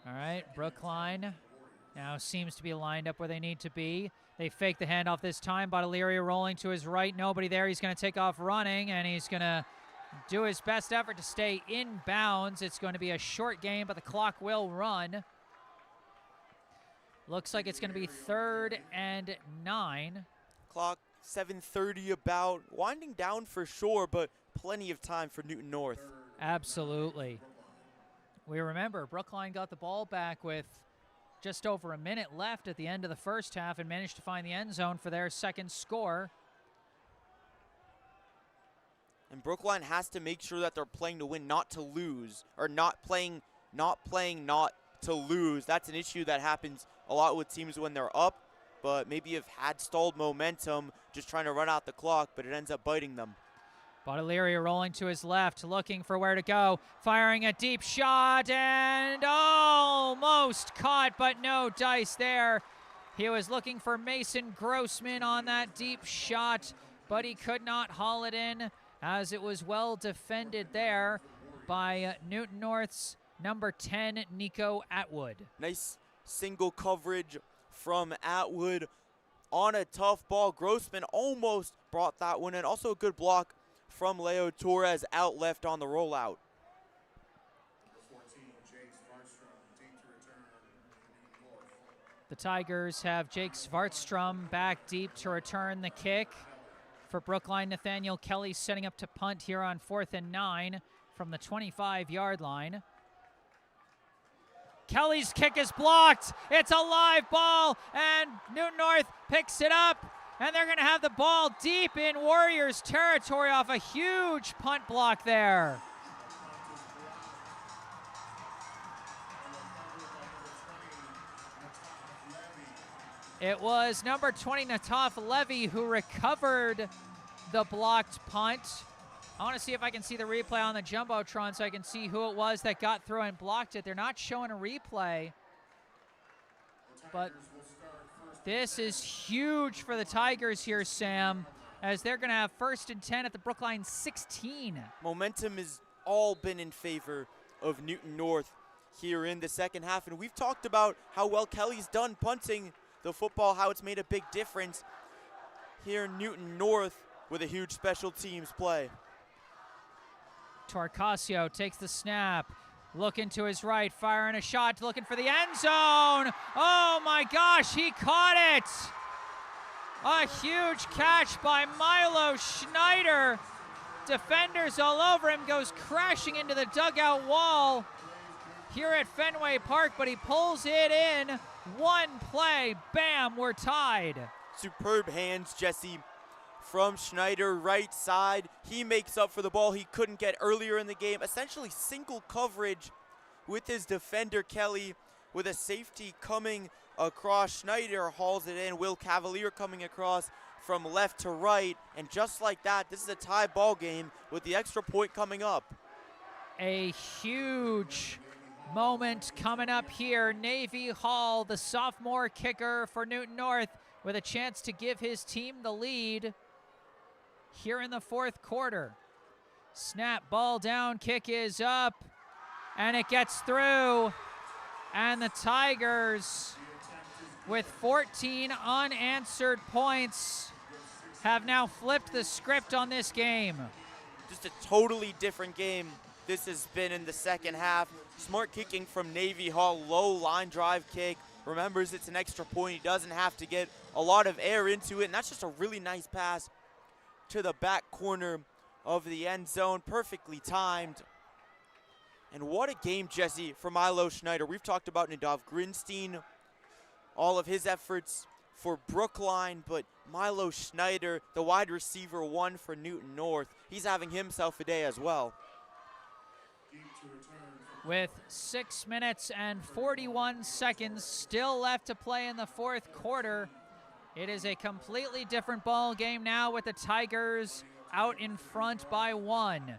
All right, Brookline now seems to be lined up where they need to be. They fake the handoff this time. Baudelaire rolling to his right. Nobody there. He's going to take off running, and he's going to do his best effort to stay in bounds. It's going to be a short game, but the clock will run. Looks like it's going to be 3rd and 9. Clock 7:30 about, winding down for sure, but plenty of time for Newton North. Absolutely. We remember Brookline got the ball back with just over a minute left at the end of the first half and managed to find the end zone for their second score. And Brookline has to make sure that they're playing to win, not to lose, or not playing not to lose. That's an issue that happens a lot with teams when they're up, but maybe have had stalled momentum, just trying to run out the clock, but it ends up biting them. Baudelaire rolling to his left, looking for where to go, firing a deep shot, and almost caught, but no dice there. He was looking for Mason Grossman on that deep shot, but he could not haul it in, as it was well defended there by Newton North's number 10, Nico Atwood. Nice single coverage from Atwood on a tough ball. Grossman almost brought that one in. Also a good block from Leo Torres out left on the rollout. The Tigers have Jake Svartstrom back deep to return the kick. For Brookline, Nathaniel Kelly setting up to punt here on 4th and 9 from the 25-yard line. Kelly's kick is blocked. It's a live ball, and Newton North picks it up, and they're going to have the ball deep in Warriors territory off a huge punt block there. It was number 20, Nataf Levy, who recovered the blocked punt. I want to see if I can see the replay on the Jumbotron so I can see who it was that got through and blocked it. They're not showing a replay, but this is huge for the Tigers here, Sam, as they're going to have 1st and 10 at the Brookline 16. Momentum has all been in favor of Newton North here in the second half, and we've talked about how well Kelly's done punting the football, how it's made a big difference here in Newton North with a huge special teams play. Torcasio takes the snap, looking to his right, firing a shot, looking for the end zone. Oh my gosh, he caught it! A huge catch by Milo Schneider. Defenders all over him, goes crashing into the dugout wall here at Fenway Park, but he pulls it in. One play, bam, we're tied. Superb hands, Jesse, from Schneider, right side. He makes up for the ball he couldn't get earlier in the game. Essentially single coverage with his defender, Kelly, with a safety coming across. Schneider hauls it in. Will Cavalier coming across from left to right. And just like that, this is a tie ball game with the extra point coming up. A huge moment coming up here. Navy Hall, the sophomore kicker for Newton North, with a chance to give his team the lead here in the 4th quarter. Snap, ball down, kick is up, and it gets through. And the Tigers, with 14 unanswered points, have now flipped the script on this game. Just a totally different game this has been in the second half. Smart kicking from Navy Hall, low line drive kick. Remembers it's an extra point. He doesn't have to get a lot of air into it, and that's just a really nice pass to the back corner of the end zone, perfectly timed. And what a game, Jesse, for Milo Schneider. We've talked about Nadav Grinstein, all of his efforts for Brookline, but Milo Schneider, the wide receiver 1 for Newton North, he's having himself a day as well. With 6 minutes and 41 seconds still left to play in the 4th quarter, it is a completely different ball game now with the Tigers out in front by 1.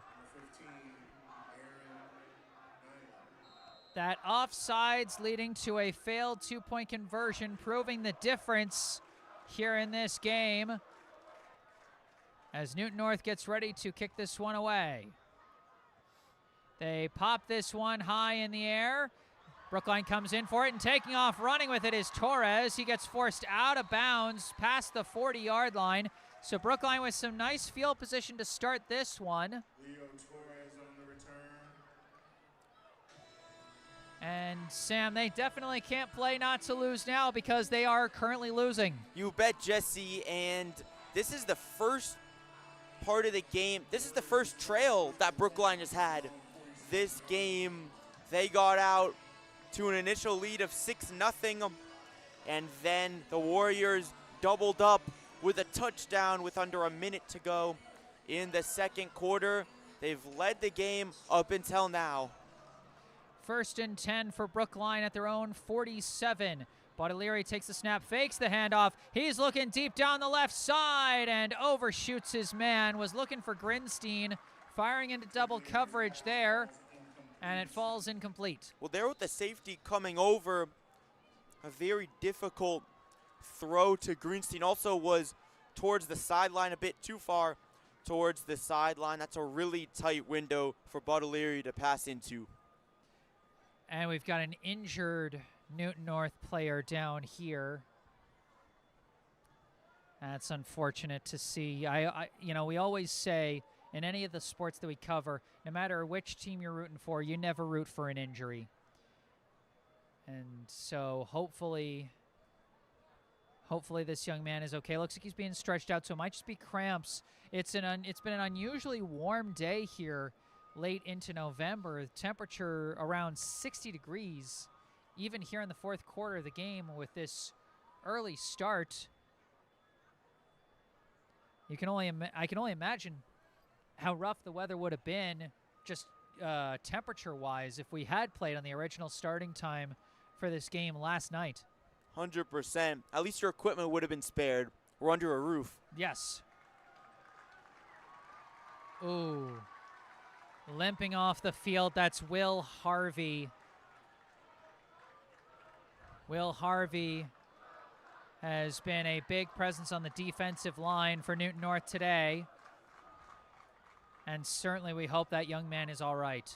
That offsides leading to a failed 2-point conversion, proving the difference here in this game as Newton North gets ready to kick this one away. They pop this one high in the air. Brookline comes in for it, and taking off running with it is Torres. He gets forced out of bounds past the 40-yard line. So Brookline with some nice field position to start this one. Torres on the return. And Sam, they definitely can't play not to lose now because they are currently losing. You bet, Jesse, and this is the first part of the game. This is the first trail that Brookline has had. This game, they got out to an initial lead of 6-0, and then the Warriors doubled up with a touchdown with under a minute to go in the second quarter. They've led the game up until now. 1st and 10 for Brookline at their own 47. Baudelaire takes the snap, fakes the handoff. He's looking deep down the left side and overshoots his man. Was looking for Grinstein, firing into double coverage there, and it falls incomplete. Well, there with the safety coming over, a very difficult throw to Greenstein. Also was towards the sideline, a bit too far towards the sideline. That's a really tight window for Baudelaire to pass into. And we've got an injured Newton North player down here. That's unfortunate to see. You know, we always say in any of the sports that we cover, no matter which team you're rooting for, you never root for an injury. And so hopefully this young man is okay. Looks like he's being stretched out, so it might just be cramps. It's been an unusually warm day here late into November. The temperature around 60 degrees, even here in the fourth quarter of the game with this early start. I can only imagine how rough the weather would have been just temperature-wise if we had played on the original starting time for this game last night. 100%. At least your equipment would have been spared. We're under a roof. Yes. Ooh. Limping off the field, that's Will Harvey. Will Harvey has been a big presence on the defensive line for Newton North today. And certainly we hope that young man is all right.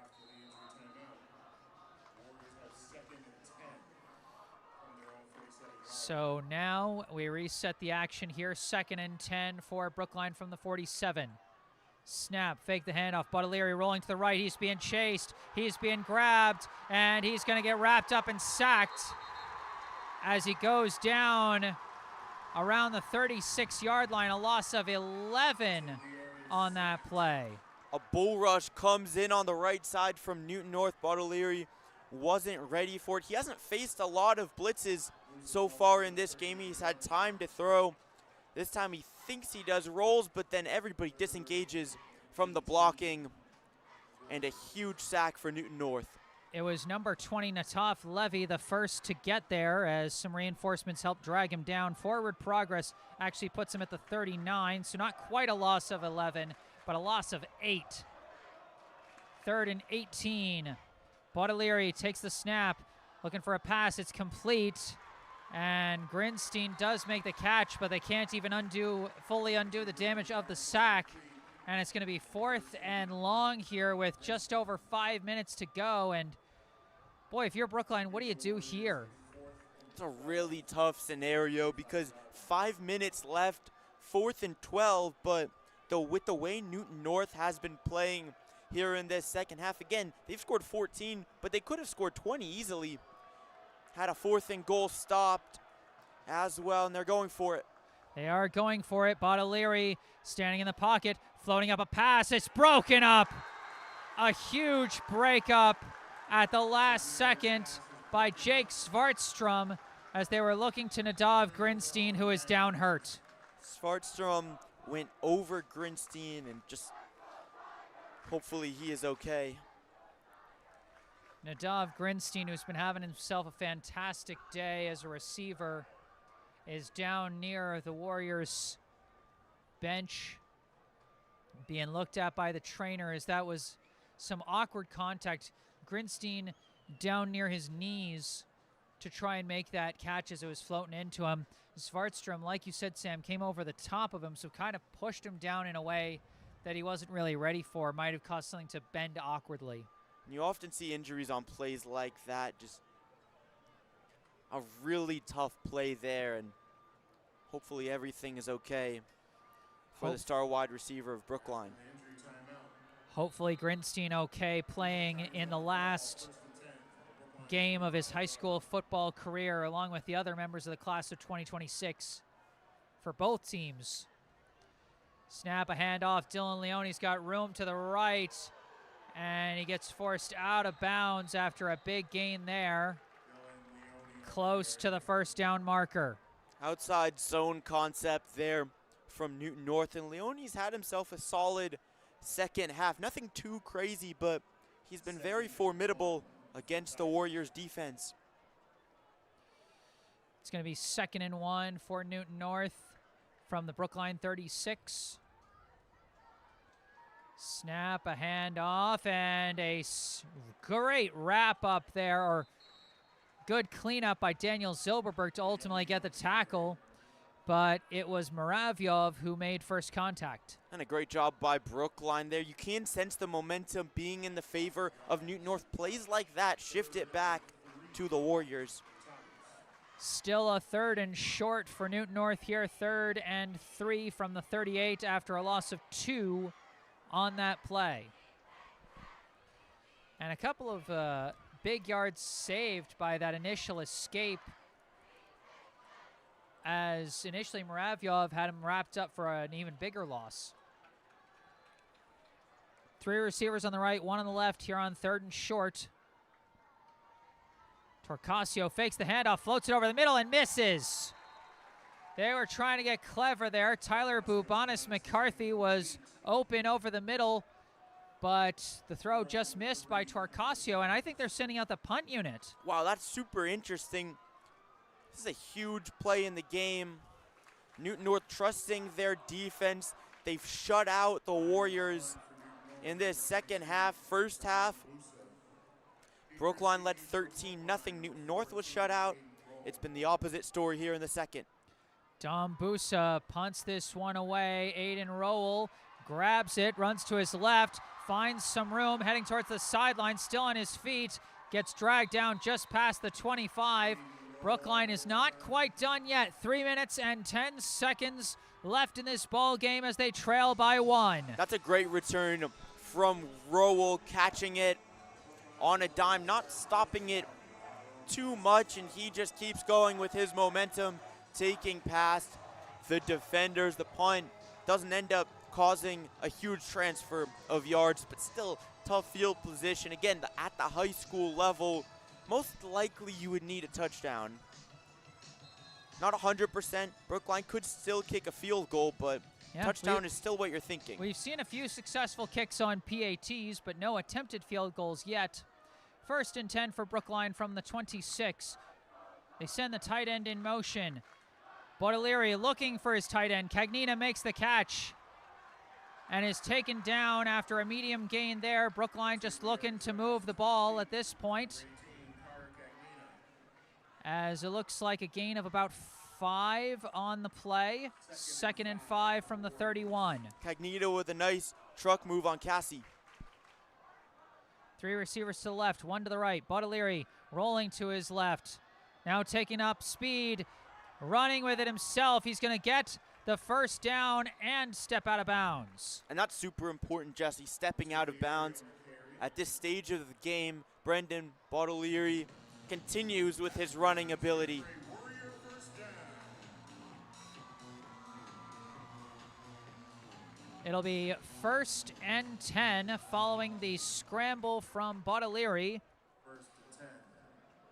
After the injury timeout, Warriors have 2nd and 10 from their own 47-yard. So now we reset the action here. 2nd and 10 for Brookline from the 47. Snap, fake the handoff. Baudelaire rolling to the right. He's being chased. He's being grabbed, and he's going to get wrapped up and sacked as he goes down around the 36-yard line. A loss of 11 on that play. A bull rush comes in on the right side from Newton North. Baudelaire wasn't ready for it. He hasn't faced a lot of blitzes so far in this game. He's had time to throw. This time he thinks he does rolls, but then everybody disengages from the blocking, and a huge sack for Newton North. It was number 20, Nataf Levy, the first to get there as some reinforcements helped drag him down. Forward progress actually puts him at the 39, so not quite a loss of 11, but a loss of 8. 3rd and 18. Baudelaire takes the snap, looking for a pass. It's complete. And Grinstein does make the catch, but they can't even fully undo the damage of the sack. And it's going to be 4th and long here with just over 5 minutes to go. And boy, if you're Brookline, what do you do here? It's a really tough scenario because 5 minutes left, 4th and 12, but with the way Newton North has been playing here in this second half, again, they've scored 14, but they could have scored 20 easily. Had a 4th and goal stopped as well, and they're going for it. They are going for it. Baudelaire standing in the pocket, floating up a pass. It's broken up. A huge breakup at the last second by Jake Svartstrom as they were looking to Nadav Grinstein, who is down hurt. Svartstrom went over Grinstein, and just hopefully he is okay. Nadav Grinstein, who's been having himself a fantastic day as a receiver, is down near the Warriors bench, being looked at by the trainer as that was some awkward contact. Grinstein down near his knees to try and make that catch as it was floating into him. Svartstrom, like you said, Sam, came over the top of him, so kind of pushed him down in a way that he wasn't really ready for. Might have caused something to bend awkwardly. You often see injuries on plays like that, just a really tough play there, and hopefully everything is okay for the star wide receiver of Brookline. Hopefully Grinstein okay, playing in the last game of his high school football career along with the other members of the class of 2026 for both teams. Snap, a handoff. Dylan Leone's got room to the right, and he gets forced out of bounds after a big gain there. Close to the first down marker. Outside zone concept there from Newton North, and Leone's had himself a solid second half. Nothing too crazy, but he's been very formidable against the Warriors defense. It's going to be 2nd and 1 for Newton North from the Brookline 36. Snap, a handoff, and a great wrap up there, or good cleanup by Daniel Zilberberg to ultimately get the tackle, but it was Muravyov who made first contact. And a great job by Brookline there. You can sense the momentum being in the favor of Newton North. Plays like that shift it back to the Warriors. Still a 3rd and short for Newton North here. 3rd and 3 from the 38 after a loss of 2 on that play. And a couple of big yards saved by that initial escape, as initially Muravyov had him wrapped up for an even bigger loss. 3 receivers on the right, 1 on the left here on 3rd and short. Torcasio fakes the handoff, floats it over the middle and misses. They were trying to get clever there. Tyler Bubanis McCarthy was open over the middle, but the throw just missed by Torcasio, and I think they're sending out the punt unit. Wow, that's super interesting. This is a huge play in the game. Newton North trusting their defense. They've shut out the Warriors in this second half. First half, Brookline led 13-0. Newton North was shut out. It's been the opposite story here in the second. Dom Busa punts this one away. Aiden Rowell grabs it, runs to his left, finds some room, heading towards the sideline, still on his feet, gets dragged down just past the 25. Brookline is not quite done yet. 3 minutes and 10 seconds left in this ball game as they trail by 1. That's a great return from Rowell, catching it on a dime, not stopping it too much, and he just keeps going with his momentum, taking past the defenders. The punt doesn't end up causing a huge transfer of yards, but still tough field position. Again, at the high school level, most likely you would need a touchdown. Not 100%. Brookline could still kick a field goal, but touchdown is still what you're thinking. We've seen a few successful kicks on PATs, but no attempted field goals yet. 1st and 10 for Brookline from the 26. They send the tight end in motion. Baudelaire looking for his tight end. Cagnina makes the catch and is taken down after a medium gain there. Brookline just looking to move the ball at this point, as it looks like a gain of about 5 on the play. 2nd and 5 from the 31. Cagnita with a nice truck move on Cassie. 3 receivers to the left, 1 to the right. Baudelaire rolling to his left. Now taking up speed, running with it himself. He's going to get the first down and step out of bounds. And that's super important, Jesse, stepping out of bounds. At this stage of the game, Brendan Baudelaire continues with his running ability. It'll be 1st and 10 following the scramble from Baudelaire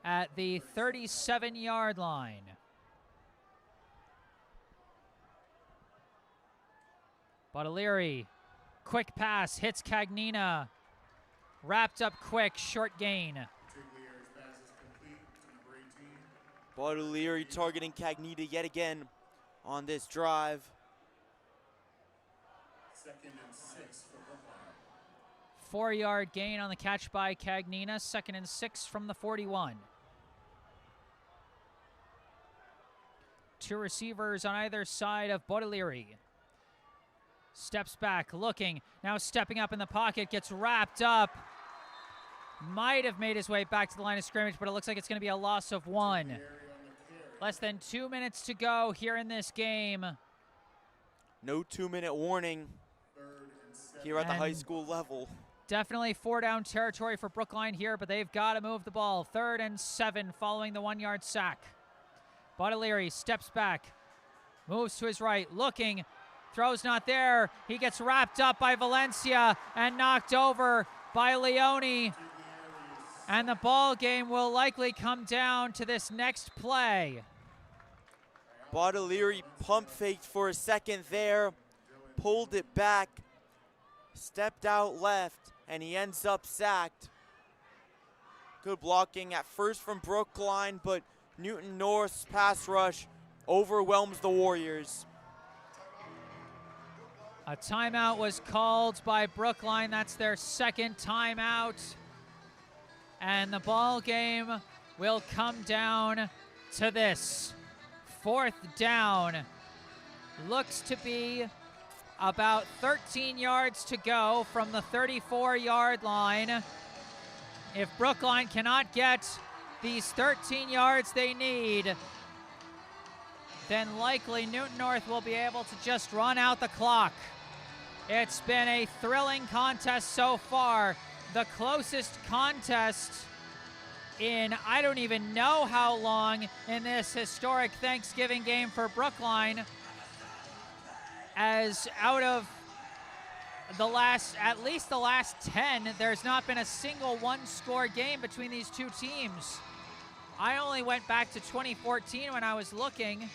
at the 37-yard line. Baudelaire, quick pass, hits Cagnina. Wrapped up quick, short gain. Baudelaire targeting Cagnita yet again on this drive. 2nd and 6 for Brookline. 4-yard gain on the catch by Cagnina. 2nd and 6 from the 41. 2 receivers on either side of Baudelaire. Steps back, looking, now stepping up in the pocket, gets wrapped up. Might have made his way back to the line of scrimmage, but it looks like it's going to be a loss of 1. Less than 2 minutes to go here in this game. No 2-minute warning here at the high school level. Definitely 4-down territory for Brookline here, but they've got to move the ball. 3rd and 7 following the 1-yard sack. Bottolieri steps back, moves to his right, looking, throws not there. He gets wrapped up by Valencia and knocked over by Leone. And the ball game will likely come down to this next play. Bottolieri pump faked for a second there, pulled it back, stepped out left, and he ends up sacked. Good blocking at first from Brookline, but Newton North's pass rush overwhelms the Warriors. A timeout was called by Brookline. That's their 2nd timeout. And the ball game will come down to this. 4th down. Looks to be about 13 yards to go from the 34-yard line. If Brookline cannot get these 13 yards they need, then likely Newton North will be able to just run out the clock. It's been a thrilling contest so far. The closest contest in I don't even know how long in this historic Thanksgiving game for Brookline, as out of the last, at least the last 10, there's not been a single one-score game between these two teams. I only went back to 2014 when I was looking,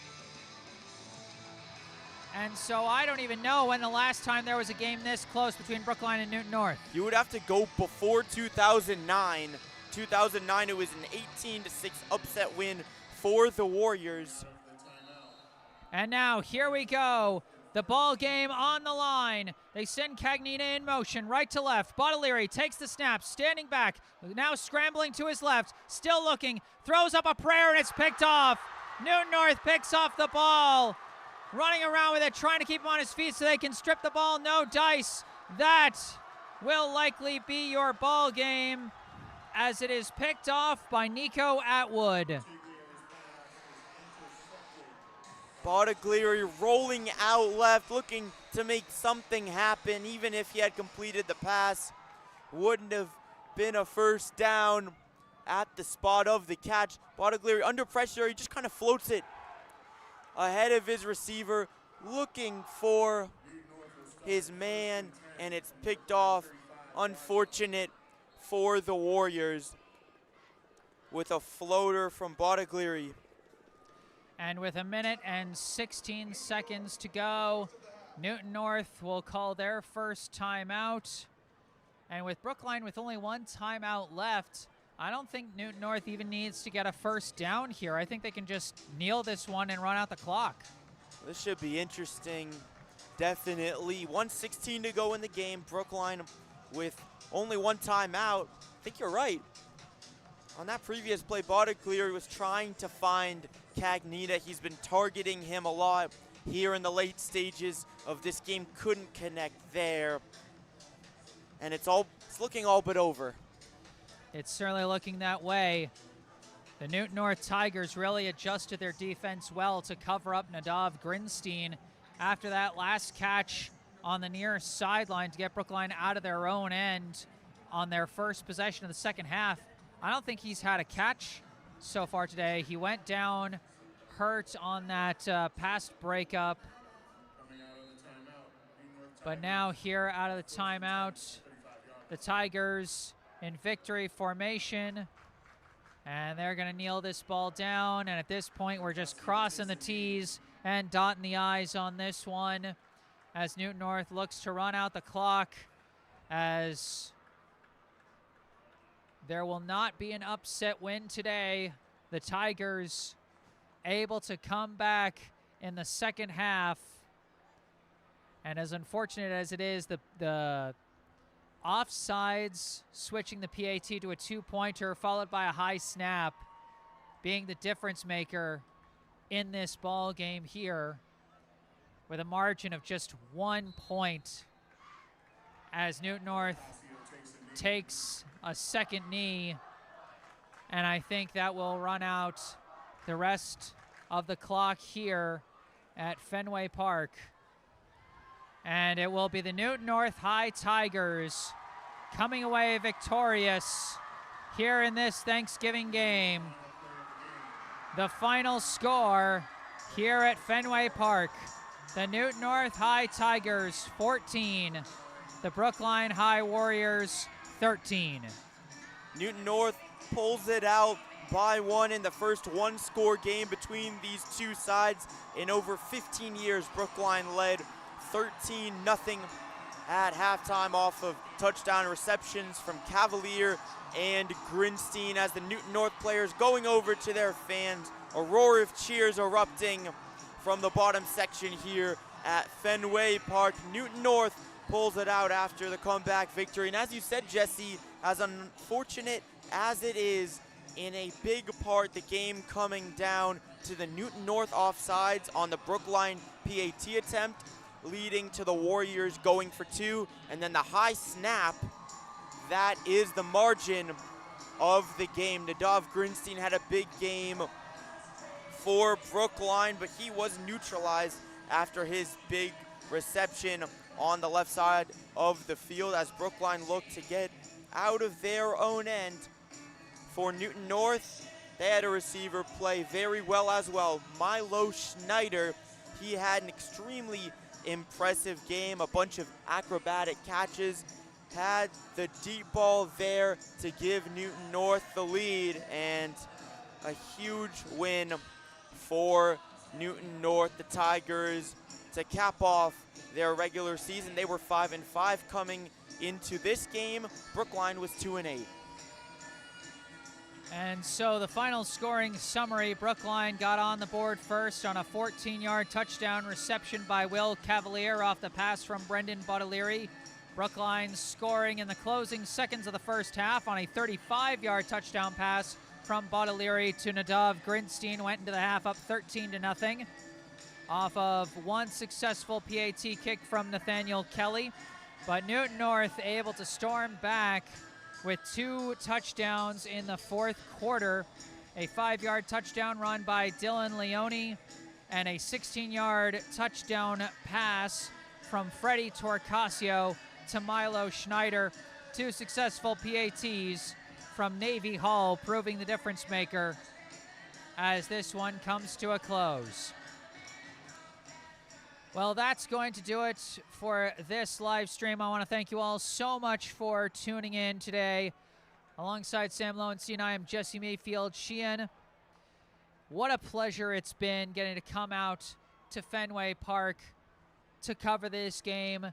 and so I don't even know when the last time there was a game this close between Brookline and Newton North. You would have to go before 2009. 2009, it was an 18-6 upset win for the Warriors. And now, here we go. The ball game on the line. They send Cagnina in motion, right to left. Bottolieri takes the snap, standing back, now scrambling to his left, still looking, throws up a prayer, and it's picked off. Newton North picks off the ball, running around with it, trying to keep him on his feet so they can strip the ball. No dice. That will likely be your ball game, as it is picked off by Nico Atwood. Bottolieri rolling out left, looking to make something happen. Even if he had completed the pass, wouldn't have been a first down at the spot of the catch. Bottolieri under pressure, he just kind of floats it ahead of his receiver, looking for his man, and it's picked off. Unfortunate for the Warriors with a floater from Bottolieri. And with 1 minute and 16 seconds to go, Newton North will call their first timeout. And with Brookline with only 1 timeout left, I don't think Newton North even needs to get a first down here. I think they can just kneel this one and run out the clock. This should be interesting, definitely. 1:16 to go in the game. Brookline with only 1 timeout. I think you're right. On that previous play, Bottolieri was trying to find Cagnina. He's been targeting him a lot here in the late stages of this game. Couldn't connect there. And it's looking all but over. It's certainly looking that way. The Newton North Tigers really adjusted their defense well to cover up Nadav Grinstein after that last catch on the near sideline to get Brookline out of their own end on their first possession of the second half. I don't think he's had a catch so far today. He went down hurt on that pass breakup. But now here out of the timeout, the Tigers in victory formation. And they're going to kneel this ball down. And at this point, we're just crossing the T's and dotting the I's on this one as Newton North looks to run out the clock, as there will not be an upset win today. The Tigers able to come back in the second half. And as unfortunate as it is, the offsides switching the PAT to a 2-pointer followed by a high snap being the difference maker in this ball game here, with a margin of just 1 point as Newton North takes a second knee, and I think that will run out the rest of the clock here at Fenway Park. And it will be the Newton North High Tigers coming away victorious here in this Thanksgiving game. The final score here at Fenway Park, the Newton North High Tigers 14, the Brookline High Warriors 13. Newton North pulls it out by one in the first one-score game between these two sides. In over 15 years, Brookline led 13-0 at halftime off of touchdown receptions from Cavalier and Grinstein, as the Newton North players going over to their fans. A roar of cheers erupting from the bottom section here at Fenway Park. Newton North pulls it out after the comeback victory. And as you said, Jesse, as unfortunate as it is, in a big part, the game coming down to the Newton North offsides on the Brookline PAT attempt, leading to the Warriors going for two, and then the high snap, that is the margin of the game. Nadav Grinstein had a big game for Brookline, but he was neutralized after his big reception on the left side of the field as Brookline looked to get out of their own end. For Newton North, they had a receiver play very well as well. Milo Schneider, he had an extremely impressive game, a bunch of acrobatic catches, had the deep ball there to give Newton North the lead, and a huge win for Newton North. The Tigers, to cap off their regular season, they were 5-5 coming into this game. Brookline was 2-8. And so the final scoring summary, Brookline got on the board first on a 14-yard touchdown reception by Will Cavalier off the pass from Brendan Baudelaire. Brookline scoring in the closing seconds of the first half on a 35-yard touchdown pass from Baudelaire to Nadav Grinstein. Went into the half up 13-0 off of one successful PAT kick from Nathaniel Kelly. But Newton North able to storm back with two touchdowns in the fourth quarter. A 5-yard touchdown run by Dylan Leone and a 16-yard touchdown pass from Freddie Torcasio to Milo Schneider. Two successful PATs from Navy Hall, proving the difference maker as this one comes to a close. Well, that's going to do it for this live stream. I want to thank you all so much for tuning in today. Alongside Sam Lowenstein, I am Jesse Mayfield-Sheehan. What a pleasure it's been getting to come out to Fenway Park to cover this game.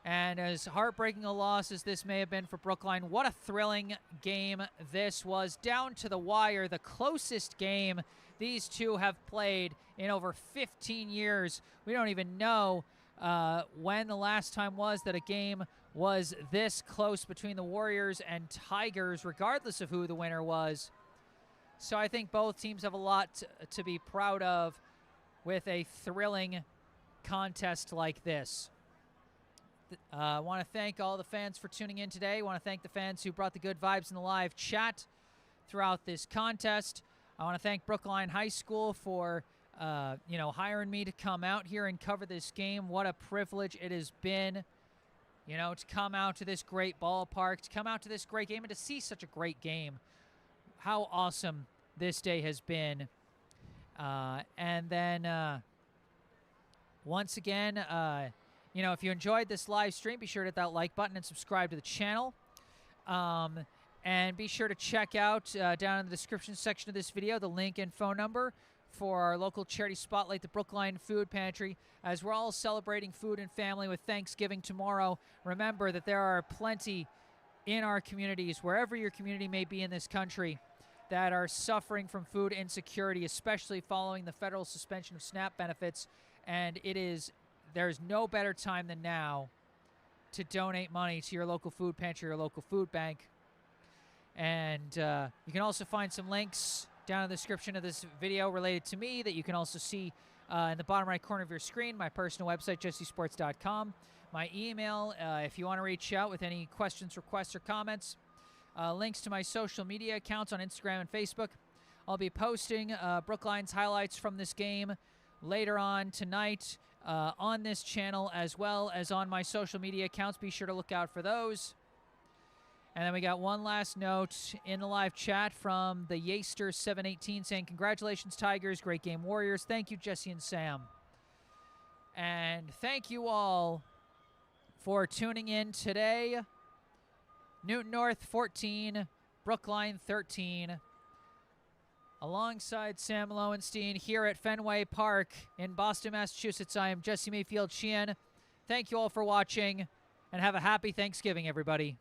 And as heartbreaking a loss as this may have been for Brookline, what a thrilling game this was. Down to the wire, the closest game these two have played in over 15 years. We don't even know when the last time was that a game was this close between the Warriors and Tigers, regardless of who the winner was. So I think both teams have a lot to be proud of with a thrilling contest like this. I want to thank all the fans for tuning in today. I want to thank the fans who brought the good vibes in the live chat throughout this contest. I want to thank Brookline High School for hiring me to come out here and cover this game. What a privilege it has been, to come out to this great ballpark, to come out to this great game, and to see such a great game. How awesome this day has been. And then once again, if you enjoyed this live stream, be sure to hit that like button and subscribe to the channel. And be sure to check out down in the description section of this video the link and phone number for our local charity spotlight, the Brookline Food Pantry. As we're all celebrating food and family with Thanksgiving tomorrow, remember that there are plenty in our communities, wherever your community may be in this country, that are suffering from food insecurity, especially following the federal suspension of SNAP benefits. And there's no better time than now to donate money to your local food pantry or local food bank. And you can also find some links down in the description of this video related to me that you can also see in the bottom right corner of your screen. My personal website, jessesports.com. My email, if you want to reach out with any questions, requests, or comments. Links to my social media accounts on Instagram and Facebook. I'll be posting Brookline's highlights from this game later on tonight, on this channel as well as on my social media accounts. Be sure to look out for those. And then we got one last note in the live chat from the Yaster 718 saying, congratulations, Tigers. Great game, Warriors. Thank you, Jesse and Sam. And thank you all for tuning in today. Newton North 14, Brookline 13. Alongside Sam Lowenstein here at Fenway Park in Boston, Massachusetts, I am Jesse Mayfield-Sheehan. Thank you all for watching, and have a happy Thanksgiving, everybody.